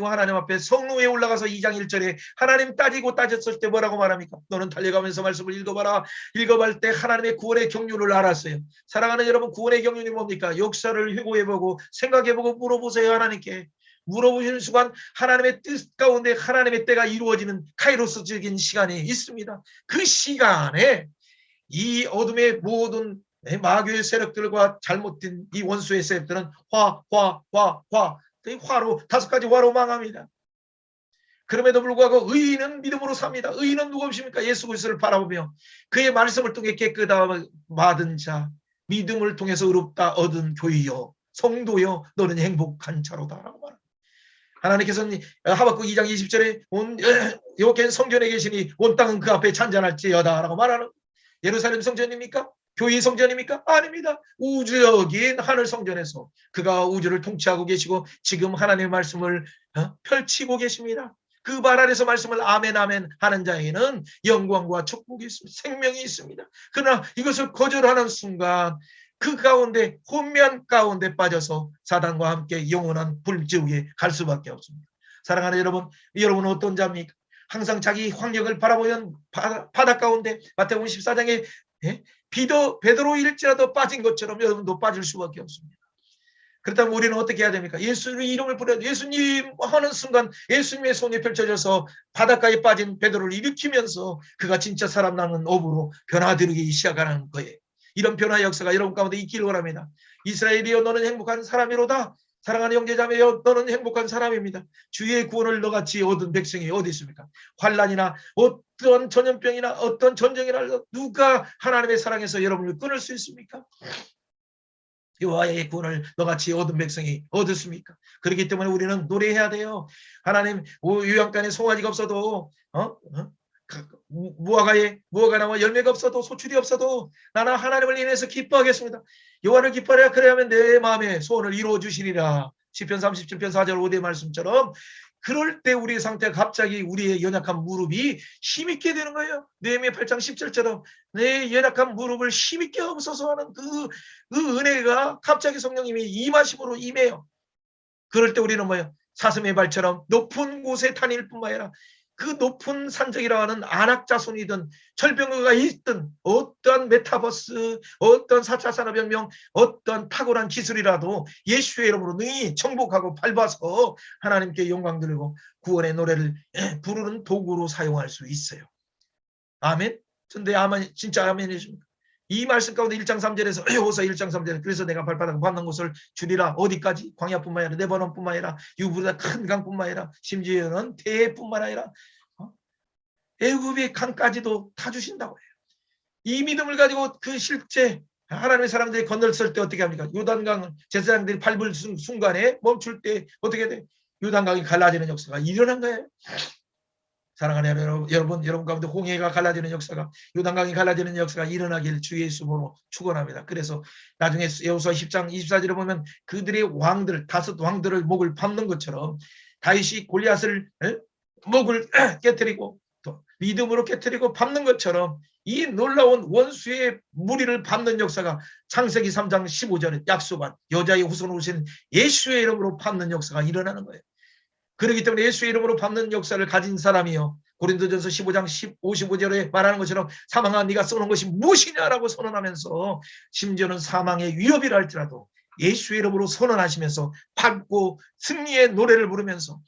S1: 하나님 앞에 성루에 올라가서 2장 1절에 하나님 따지고 따졌을 때 뭐라고 말합니까? 너는 달려가면서 말씀을 읽어봐라. 읽어볼 때 하나님의 구원의 경륜을 알았어요. 사랑하는 여러분, 구원의 경륜이 뭡니까? 역사를 회고해보고 생각해보고 물어보세요. 하나님께 물어보시는 순간 하나님의 뜻 가운데 하나님의 때가 이루어지는 카이로스적인 시간이 있습니다. 그 시간에 이 어둠의 모든 마귀의 세력들과 잘못된 이 원수의 세력들은 화로 5가지 화로 망합니다. 그럼에도 불구하고 의인은 믿음으로 삽니다. 의인은 누구십니까? 예수 그리스도를 바라보며 그의 말씀을 통해 깨끗함을 받은 자, 믿음을 통해서 의롭다 얻은 교회여, 성도여, 너는 행복한 자로다라고 말합니다. 하나님께서는 하박국 2장 20절에 여호와께는 성전에 계시니 온 땅은 그 앞에 찬잔할지어다라고 말하는, 예루살렘 성전입니까? 교회 성전입니까? 아닙니다. 우주적인 하늘 성전에서 그가 우주를 통치하고 계시고 지금 하나님의 말씀을 펼치고 계십니다. 그 발 아래서 말씀을 아멘 아멘 하는 자에게는 영광과 축복이 있습니다. 생명이 있습니다. 그러나 이것을 거절하는 순간 그 가운데, 혼미한 가운데 빠져서 사단과 함께 영원한 불지옥에 갈 수밖에 없습니다. 사랑하는 여러분, 여러분은 어떤 자입니까? 항상 자기 확력을 바라보는 바다 가운데 마태복음 14장에 베드로일지라도 빠진 것처럼 여러분도 빠질 수밖에 없습니다. 그렇다면 우리는 어떻게 해야 됩니까? 예수의 이름을 부르, 예수님 하는 순간 예수님의 손이 펼쳐져서 바닷가에 빠진 베드로를 일으키면서 그가 진짜 사람나는 어부로 변화되기 시작하는 거예요. 이런 변화 역사가 여러분 가운데 있기를 원합니다. 이스라엘이여 너는 행복한 사람이로다. 사랑하는 형제자매여 너는 행복한 사람입니다. 주의 구원을 너같이 얻은 백성이 어디 있습니까? 환난이나 어떤 전염병이나 어떤 전쟁이나 누가 하나님의 사랑에서 여러분을 끊을 수 있습니까? 여호와의 구원을 너같이 얻은 백성이 얻었습니까? 그렇기 때문에 우리는 노래해야 돼요. 하나님, 요양간에 송아지가 없어도 무화과에 나와 열매가 없어도 소출이 없어도 나는 하나님을 인해서 기뻐하겠습니다. 여호와를 기뻐하라. 그래야만 내 마음의 소원을 이루어 주시리라. 시편 37편 4절 5대 말씀처럼 그럴 때 우리의 상태가 갑자기 우리의 연약한 무릎이 힘있게 되는 거예요. 느헤미야 8장 10절처럼 내 연약한 무릎을 힘있게 없어서 하는 그 은혜가 갑자기 성령님이 임하심으로 임해요. 그럴 때 우리는 뭐예요? 사슴의 발처럼 높은 곳에 다닐 뿐만 아니라 그 높은 산적이라고 하는 안악자손이든 철병거가 있든 어떠한 메타버스, 어떤 4차 산업혁명, 어떤 탁월한 기술이라도 예수의 이름으로 능히 정복하고 밟아서 하나님께 영광 드리고 구원의 노래를 부르는 도구로 사용할 수 있어요. 아멘? 근데 아멘, 진짜 아멘이십니까? 이 말씀 가운데 1장 3절에서 호서 1장 3절에 그래서 내가 발바닥 받는 곳을 주리라. 어디까지? 광야뿐만 아니라 레바논뿐만 아니라 유브보다 큰 강뿐만 아니라 심지어는 대해뿐만 아니라 애굽의 강까지도 다 주신다고 해요. 이 믿음을 가지고 그 실제 하나님의 사람들이 건널 때 어떻게 합니까? 요단강을 제사장들이 밟을 순간에 멈출 때 어떻게 돼? 요단강이 갈라지는 역사가 일어난 거예요. 사랑하는 여러분 가운데 홍해가 갈라지는 역사가, 요단강이 갈라지는 역사가 일어나길 주 예수님으로 축원합니다. 그래서 나중에 여호수아 10장 24절에 보면 그들의 왕들, 5 왕들을 목을 밟는 것처럼 다윗이 골리앗을 목을 깨뜨리고 또 믿음으로 깨뜨리고 밟는 것처럼 이 놀라운 원수의 무리를 밟는 역사가 창세기 3장 15절에 약속한 여자의 후손으로 오신 예수의 이름으로 밟는 역사가 일어나는 거예요. 그렇기 때문에 예수의 이름으로 밟는 역사를 가진 사람이요, 고린도전서 15장 55절에 말하는 것처럼 사망아 네가 쏘는 것이 무엇이냐라고 선언하면서 심지어는 사망의 위협이라 할지라도 예수의 이름으로 선언하시면서 밟고 승리의 노래를 부르면서,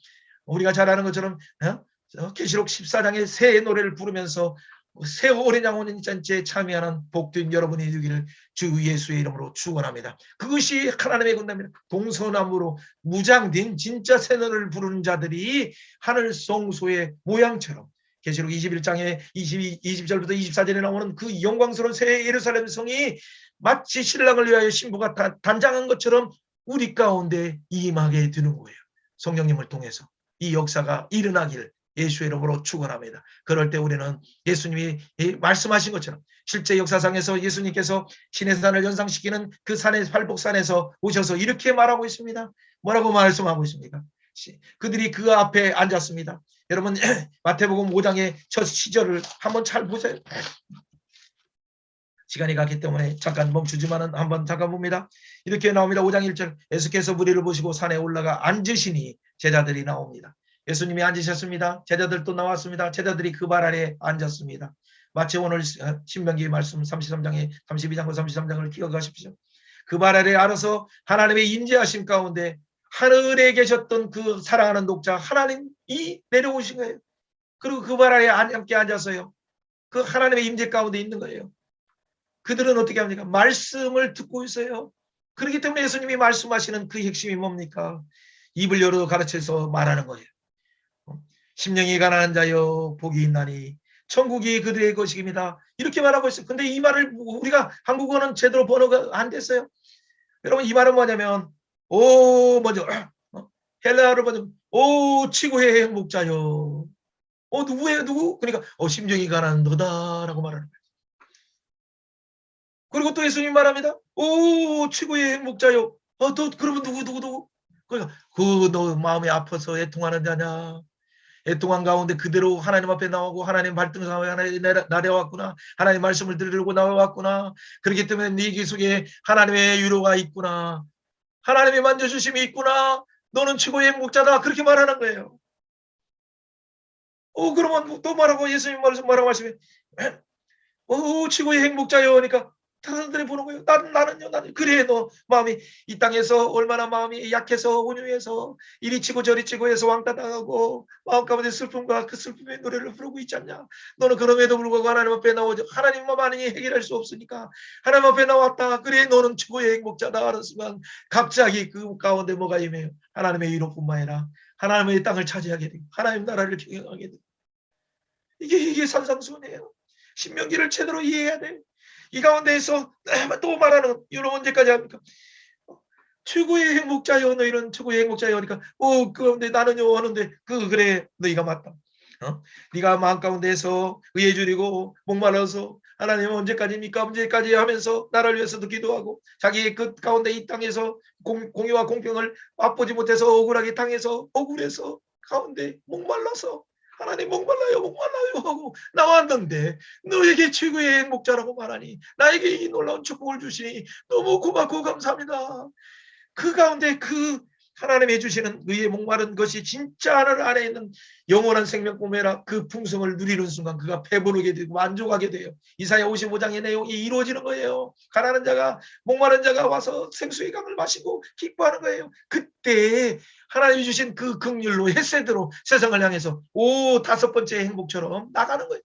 S1: 우리가 잘 아는 것처럼 계시록 14장의 새의 노래를 부르면서 새 어린 양호는 잔치에 참여하는 복된 여러분이 되기를 주 예수의 이름으로 축원합니다. 그것이 하나님의 군대입니다. 동서남으로 무장된 진짜 새 노래를 부르는 자들이 하늘 성소의 모양처럼 계시록 21장에 20절부터 24절에 나오는 그 영광스러운 새 예루살렘 성이 마치 신랑을 위하여 신부가 단장한 것처럼 우리 가운데 임하게 되는 거예요. 성령님을 통해서 이 역사가 일어나길 예수의 이름으로 축원합니다. 그럴 때 우리는 예수님이 말씀하신 것처럼 실제 역사상에서 예수님께서 시내산을 연상시키는 그 산의 팔복산에서 오셔서 이렇게 말하고 있습니다. 뭐라고 말씀하고 있습니까? 그들이 그 앞에 앉았습니다. 여러분 마태복음 5장의 첫 시절을 한번 잘 보세요. 시간이 갔기 때문에 잠깐 멈추지만은 한번 잠깐 봅니다. 이렇게 나옵니다. 5장 1절 예수께서 무리를 보시고 산에 올라가 앉으시니 제자들이 나옵니다. 예수님이 앉으셨습니다. 제자들도 나왔습니다. 제자들이 그 발 아래 앉았습니다. 마치 오늘 신명기 말씀 33장에 32장과 33장을 기억하십시오. 그 발 아래 알아서 하나님의 인재하심 가운데 하늘에 계셨던 그 사랑하는 독자 하나님이 내려오신 거예요. 그리고 그 발 아래 함께 앉아서요, 그 하나님의 임재 가운데 있는 거예요. 그들은 어떻게 합니까? 말씀을 듣고 있어요. 그렇기 때문에 예수님이 말씀하시는 그 핵심이 뭡니까? 입을 열어 가르쳐서 말하는 거예요. 심령이 가난한 자여 복이 있나니 천국이 그들의 것입니다. 이렇게 말하고 있어요. 근데 이 말을 우리가 한국어는 제대로 번역가 안 됐어요. 여러분 이 말은 뭐냐면 먼저 헬라어로 먼저 치고의 행복자여. 누구예요? 누구? 그러니까 심령이 가난한 너다라고 말하는 거예요. 그리고 또 예수님 말합니다. 최고의 행복자요. 또 그러면 누구? 그러니까 너 마음이 아파서 애통하는 자냐? 애통한 가운데 그대로 하나님 앞에 나오고 하나님 발등상에 하나님 나려왔구나. 하나님 말씀을 들으려고 나와왔구나. 그렇기 때문에 네 기 속에 하나님의 위로가 있구나. 하나님의 만져주심이 있구나. 너는 최고의 행복자다. 그렇게 말하는 거예요. 그러면 또 말하고 예수님 말하고 하시면 최고의 행복자요. 그러니까 사람들이 보는 거예요. 나는요. 그래 너 마음이 이 땅에서 얼마나 마음이 약해서 온유해서 이리 치고 저리 치고 해서 왕따 당하고 마음 가운데 슬픔과 그 슬픔의 노래를 부르고 있지 않냐. 너는 그럼에도 불구하고 하나님 앞에 나오죠. 하나님만이 해결할 수 없으니까 하나님 앞에 나왔다. 그래 너는 최고의 행복자다 하는 순간 갑자기 그 가운데 뭐가 임해요. 하나님의 위로뿐만 아니라 하나님의 땅을 차지하게 되고 하나님 나라를 경영하게 되고 이게 산상수훈이에요. 신명기를 제대로 이해해야 돼. 이 가운데에서 또 말하는 이런 언제까지 합니까? 최고의 행복자여 너희는 최고의 행복자여 하니까 그런데 나는요 하는데 그래 너희가 맞다. 네가 마음 가운데에서 의에 줄이고 목말라서 하나님 언제까지입니까? 언제까지 하면서 나를 위해서도 기도하고 자기 그 가운데 이 땅에서 공의와 공평을 맛보지 못해서 억울하게 당해서 억울해서 가운데 목말라서 하나님 목말라요 하고 나왔는데 너에게 최고의 행복자라고 말하니 나에게 이 놀라운 축복을 주시니 너무 고맙고 감사합니다. 그 가운데 그 하나님이 주시는 의에 목마른 것이 진짜 하늘 안에 있는 영원한 생명 꿈에라 그 풍성을 누리는 순간 그가 배부르게 되고 만족하게 돼요. 이사야 55장의 내용이 이루어지는 거예요. 가난한 자가 목마른 자가 와서 생수의 강을 마시고 기뻐하는 거예요. 그때 하나님이 주신 그 긍휼로 헤세드로 세상을 향해서 5번째 행복처럼 나가는 거예요.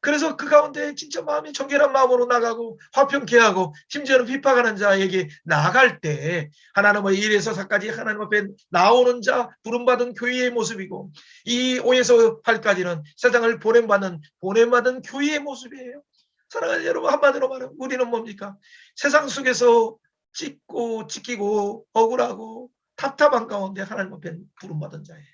S1: 그래서 그 가운데 진짜 마음이 정결한 마음으로 나가고 화평케 하고 심지어는 핍박하는 자에게 나갈 때 하나님의 1에서 4까지 하나님 앞에 나오는 자 부름받은 교회의 모습이고 이 5에서 8까지는 세상을 보냄받은 교회의 모습이에요. 사랑하는 여러분 한마디로 말하면 우리는 뭡니까? 세상 속에서 찢기고 억울하고 답답한 가운데 하나님 앞에 부름받은 자예요.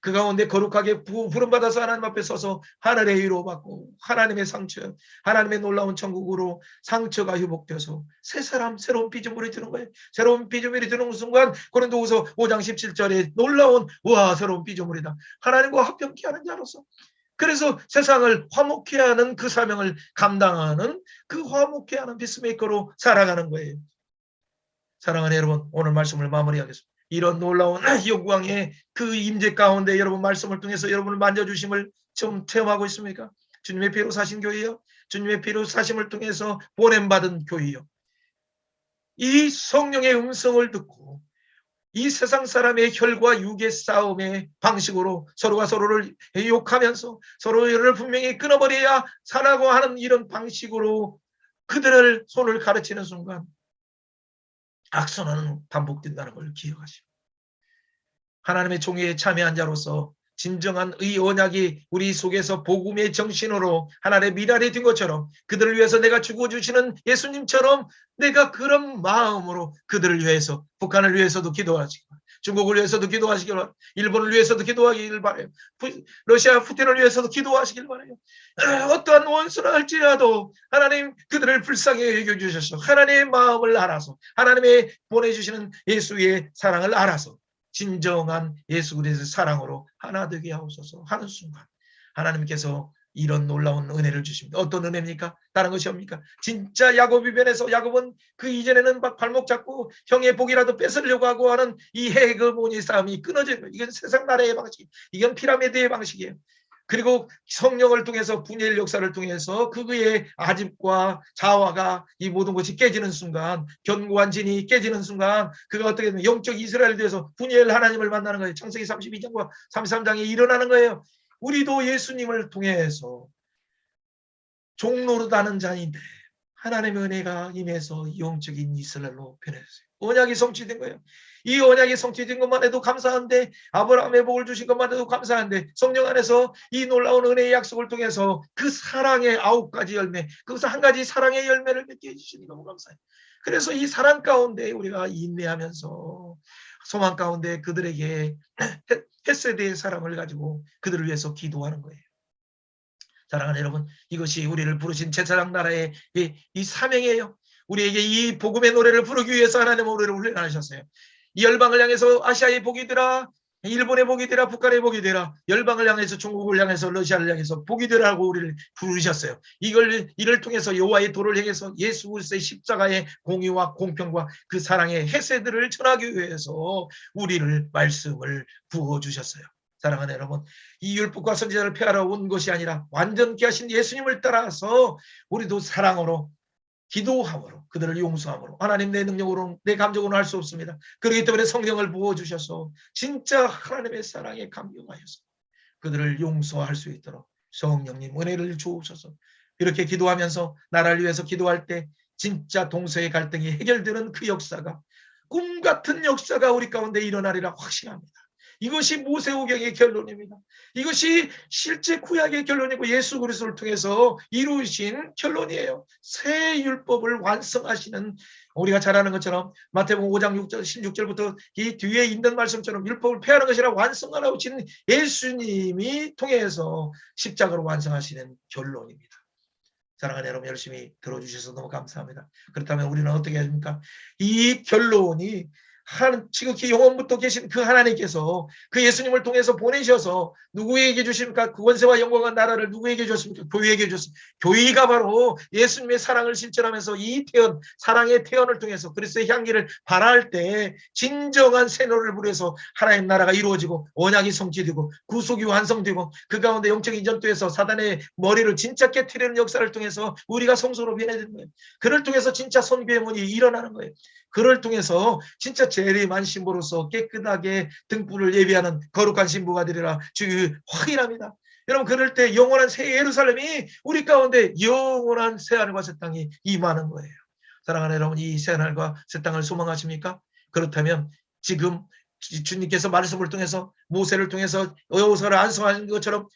S1: 그 가운데 거룩하게 부름받아서 하나님 앞에 서서 하늘의 위로받고 하나님의 상처, 하나님의 놀라운 천국으로 상처가 회복돼서 새 사람, 새로운 피조물이 드는 거예요. 새로운 피조물이 드는 순간 고린도후서 5장 17절에 놀라운 와 새로운 피조물이다. 하나님과 합병케 하는 자로서. 그래서 세상을 화목케 하는 그 사명을 감당하는 그 화목케 하는 피스메이커로 살아가는 거예요. 사랑하는 여러분, 오늘 말씀을 마무리하겠습니다. 이런 놀라운 영광의 그 임재 가운데 여러분 말씀을 통해서 여러분을 만져주심을 좀 체험하고 있습니까? 주님의 피로 사신 교회요. 주님의 피로 사심을 통해서 보냄받은 교회요. 이 성령의 음성을 듣고 이 세상 사람의 혈과 육의 싸움의 방식으로 서로가 서로를 욕하면서 서로를 분명히 끊어버려야 사라고 하는 이런 방식으로 그들을 손을 가르치는 순간 악선은 반복된다는 걸 기억하시오. 하나님의 총회에 참여한 자로서 진정한 의 언약이 우리 속에서 복음의 정신으로 하나님의 미랄이 된 것처럼 그들을 위해서 내가 죽어주시는 예수님처럼 내가 그런 마음으로 그들을 위해서 북한을 위해서도 기도하시기 바랍니다. 중국을 위해서도 기도하시길 바랍니다. 일본을 위해서도 기도하기를 바라요. 러시아 푸틴을 위해서도 기도하시길 바라요. 어떠한 원수라 할지라도 하나님 그들을 불쌍히 여겨주셔서 하나님의 마음을 알아서 하나님의 보내주시는 예수의 사랑을 알아서 진정한 예수 그리스도의 사랑으로 하나 되게 하옵소서 하는 순간 하나님께서 이런 놀라운 은혜를 주십니다. 어떤 은혜입니까? 다른 것이 옵니까? 진짜 야곱이 변해서 야곱은 그 이전에는 막 발목 잡고 형의 복이라도 뺏으려고 하고 하는 이 헤게모니 싸움이 끊어진 거예요. 이건 세상 나라의 방식, 이건 피라미드의 방식이에요. 그리고 성령을 통해서 분열 역사를 통해서 그의 아집과 자화가 이 모든 것이 깨지는 순간 견고한 진이 깨지는 순간 그가 어떻게 되면 영적 이스라엘에 대해서 분열 하나님을 만나는 거예요. 창세기 32장과 33장에 일어나는 거예요. 우리도 예수님을 통해서 종로로다는 자인데 하나님의 은혜가 임해서 영적인 이스라엘로 변했어요. 언약이 성취된 거예요. 이 언약이 성취된 것만 해도 감사한데 아브라함의 복을 주신 것만 해도 감사한데 성령 안에서 이 놀라운 은혜의 약속을 통해서 그 사랑의 9가지 열매 그것을 한 가지 사랑의 열매를 맺게 해주시니 너무 감사해요. 그래서 이 사랑 가운데 우리가 인내하면서 소망 가운데 그들에게 헤세드의 사랑을 가지고 그들을 위해서 기도하는 거예요. 사랑하는 여러분, 이것이 우리를 부르신 제사장 나라의 이 사명이에요. 우리에게 이 복음의 노래를 부르기 위해서 하나님은 우리를 훈련하셨어요. 이 열방을 향해서 아시아의 복이 되라, 일본의 복이 되라, 북한의 복이 되라, 열방을 향해서 중국을 향해서 러시아를 향해서 복이 되라고 우리를 부르셨어요. 이를 통해서 여호와의 도를 향해서 예수 그리스도의 십자가의 공의와 공평과 그 사랑의 헤세드를 전하기 위해서 우리를 말씀을 부어주셨어요. 사랑하는 여러분, 이 율법과 선지자를 폐하러 온 것이 아니라 완전케 하신 예수님을 따라서 우리도 사랑으로 기도함으로 그들을 용서함으로 하나님 내 능력으로 내 감정으로는 할 수 없습니다. 그렇기 때문에 성령을 부어주셔서 진짜 하나님의 사랑에 감격하여서 그들을 용서할 수 있도록 성령님 은혜를 주옵소서. 이렇게 기도하면서 나라를 위해서 기도할 때 진짜 동서의 갈등이 해결되는 그 역사가 꿈 같은 역사가 우리 가운데 일어나리라 확신합니다. 이것이 모세오경의 결론입니다. 이것이 실제 구약의 결론이고 예수 그리스도를 통해서 이루신 결론이에요. 새 율법을 완성하시는 우리가 잘 아는 것처럼 마태복음 5장 6절 16절부터 이 뒤에 있는 말씀처럼 율법을 폐하는 것이라 완성하라고 하신 예수님이 통해서 십자가로 완성하시는 결론입니다. 사랑하는 여러분 열심히 들어주셔서 너무 감사합니다. 그렇다면 우리는 어떻게 해야 됩니까? 이 결론이 지극히 영원부터 계신 그 하나님께서 그 예수님을 통해서 보내셔서 누구에게 주십니까? 그 권세와 영광과 나라를 누구에게 줬습니까? 교회에게 줬습니다. 교회가 바로 예수님의 사랑을 실천하면서 이 태연, 사랑의 태연을 통해서 그리스도의 향기를 발할 때 진정한 새노를 부려서 하나님 나라가 이루어지고 언약이 성취되고 구속이 완성되고 그 가운데 영적인 전투에서 사단의 머리를 진짜 깨트리는 역사를 통해서 우리가 성소로 변해야 거예요. 그를 통해서 진짜 선교의 문이 일어나는 거예요. 그를 통해서 진짜 재림한 신부로서 깨끗하게 등불을 예비하는 거룩한 신부가 되리라 주 확인합니다. 여러분 그럴 때 영원한 새 예루살렘이 우리 가운데 영원한 새하늘과 새 땅이 임하는 거예요. 사랑하는 여러분 이 새하늘과 새 땅을 소망하십니까? 그렇다면 지금 주님께서 말씀을 통해서 모세를 통해서 여호수아를 안수하신 것처럼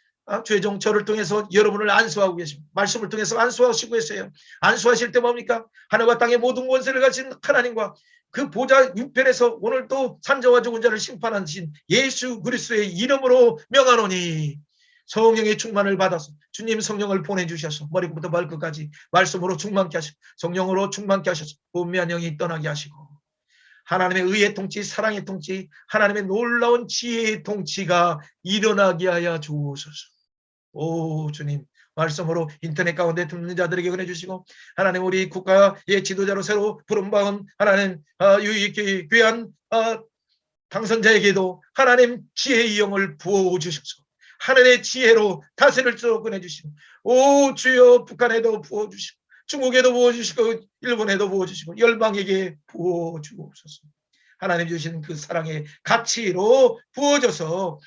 S1: 최종 저를 통해서 여러분을 안수하고 계십니다. 말씀을 통해서 안수하시고 계세요. 안수하실 때 뭡니까? 하늘과 땅의 모든 권세를 가진 하나님과 그 보좌 우편에서 오늘 또 산자와 죽은 자를 심판하신 예수 그리스도의 이름으로 명하노니 성령의 충만을 받아서 주님 성령을 보내주셔서 머리부터 발끝까지 말씀으로 충만케 하시고 성령으로 충만케 하셔서 분미한 영이 떠나게 하시고 하나님의 의의 통치, 사랑의 통치, 하나님의 놀라운 지혜의 통치가 일어나게 하여 주옵소서. 오 주님, 말씀으로 인터넷 가운데 듣는 자들에게 은혜 주시고 하나님 우리 국가의 지도자로 새로 부름받은 하나님 유익히 귀한 당선자에게도 하나님 지혜의 영을 부어주셔서 하늘의 지혜로 다스릴 수 있도록 해주시고 오 주여 북한에도 부어주시고 중국에도 부어주시고 일본에도 부어주시고 열방에게 부어주옵소서. 하나님 주시는 그 사랑의 가치로 부어져서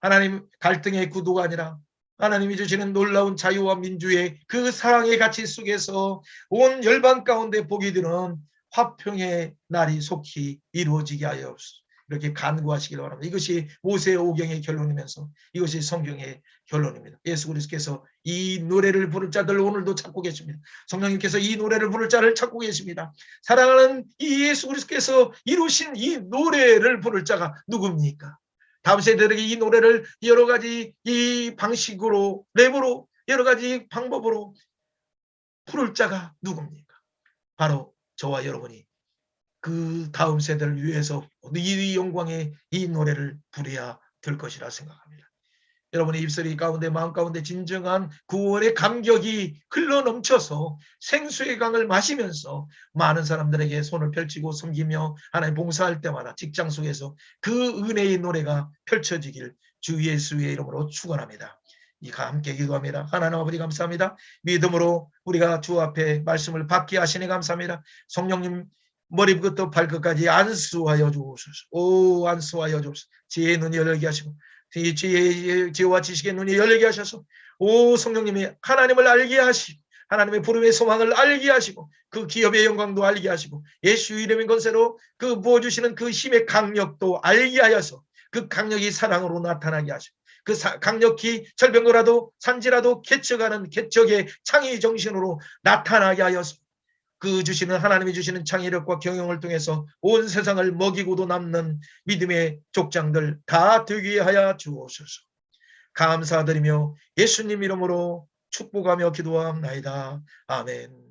S1: 하나님 갈등의 구도가 아니라 하나님이 주시는 놀라운 자유와 민주의 그 사랑의 가치 속에서 온 열방 가운데 복이 드는 화평의 날이 속히 이루어지게 하여옵소서. 이렇게 간구하시길 바랍니다. 이것이 모세의 오경의 결론이면서 이것이 성경의 결론입니다. 예수 그리스도께서 이 노래를 부를 자들 오늘도 찾고 계십니다. 성령님께서 이 노래를 부를 자를 찾고 계십니다. 사랑하는 이 예수 그리스도께서 이루신 이 노래를 부를 자가 누굽니까? 다음 세대들에게 이 노래를 여러 가지 이 방식으로 랩으로 여러 가지 방법으로 부를 자가 누굽니까? 바로 저와 여러분이 그 다음 세대를 위해서 이 영광의 이 노래를 부려야 될 것이라 생각합니다. 여러분의 입소리 가운데 마음 가운데 진정한 구원의 감격이 흘러넘쳐서 생수의 강을 마시면서 많은 사람들에게 손을 펼치고 섬기며 하나님 봉사할 때마다 직장 속에서 그 은혜의 노래가 펼쳐지길 주 예수의 이름으로 축원합니다. 이가 함께 기도합니다. 하나님 아버지 감사합니다. 믿음으로 우리가 주 앞에 말씀을 받게 하시니 감사합니다. 성령님 머리부터 발끝까지 안수하여 주옵소서. 오 안수하여 주옵소서. 지혜의 눈이 열리게 하시고 지혜와 지식의 눈이 열리게 하셔서 오 성령님이 하나님을 알게 하시고 하나님의 부름의 소망을 알게 하시고 그 기업의 영광도 알게 하시고 예수 이름의 권세로 그 부어주시는 그 힘의 강력도 알게 하여서 그 강력이 사랑으로 나타나게 하시고 그 강력히 절병거라도 산지라도 개척하는 개척의 창의 정신으로 나타나게 하여서 그 주시는 하나님이 주시는 창의력과 경영을 통해서 온 세상을 먹이고도 남는 믿음의 족장들 다 되게 하여 주옵소서. 감사드리며 예수님 이름으로 축복하며 기도합나이다. 아멘.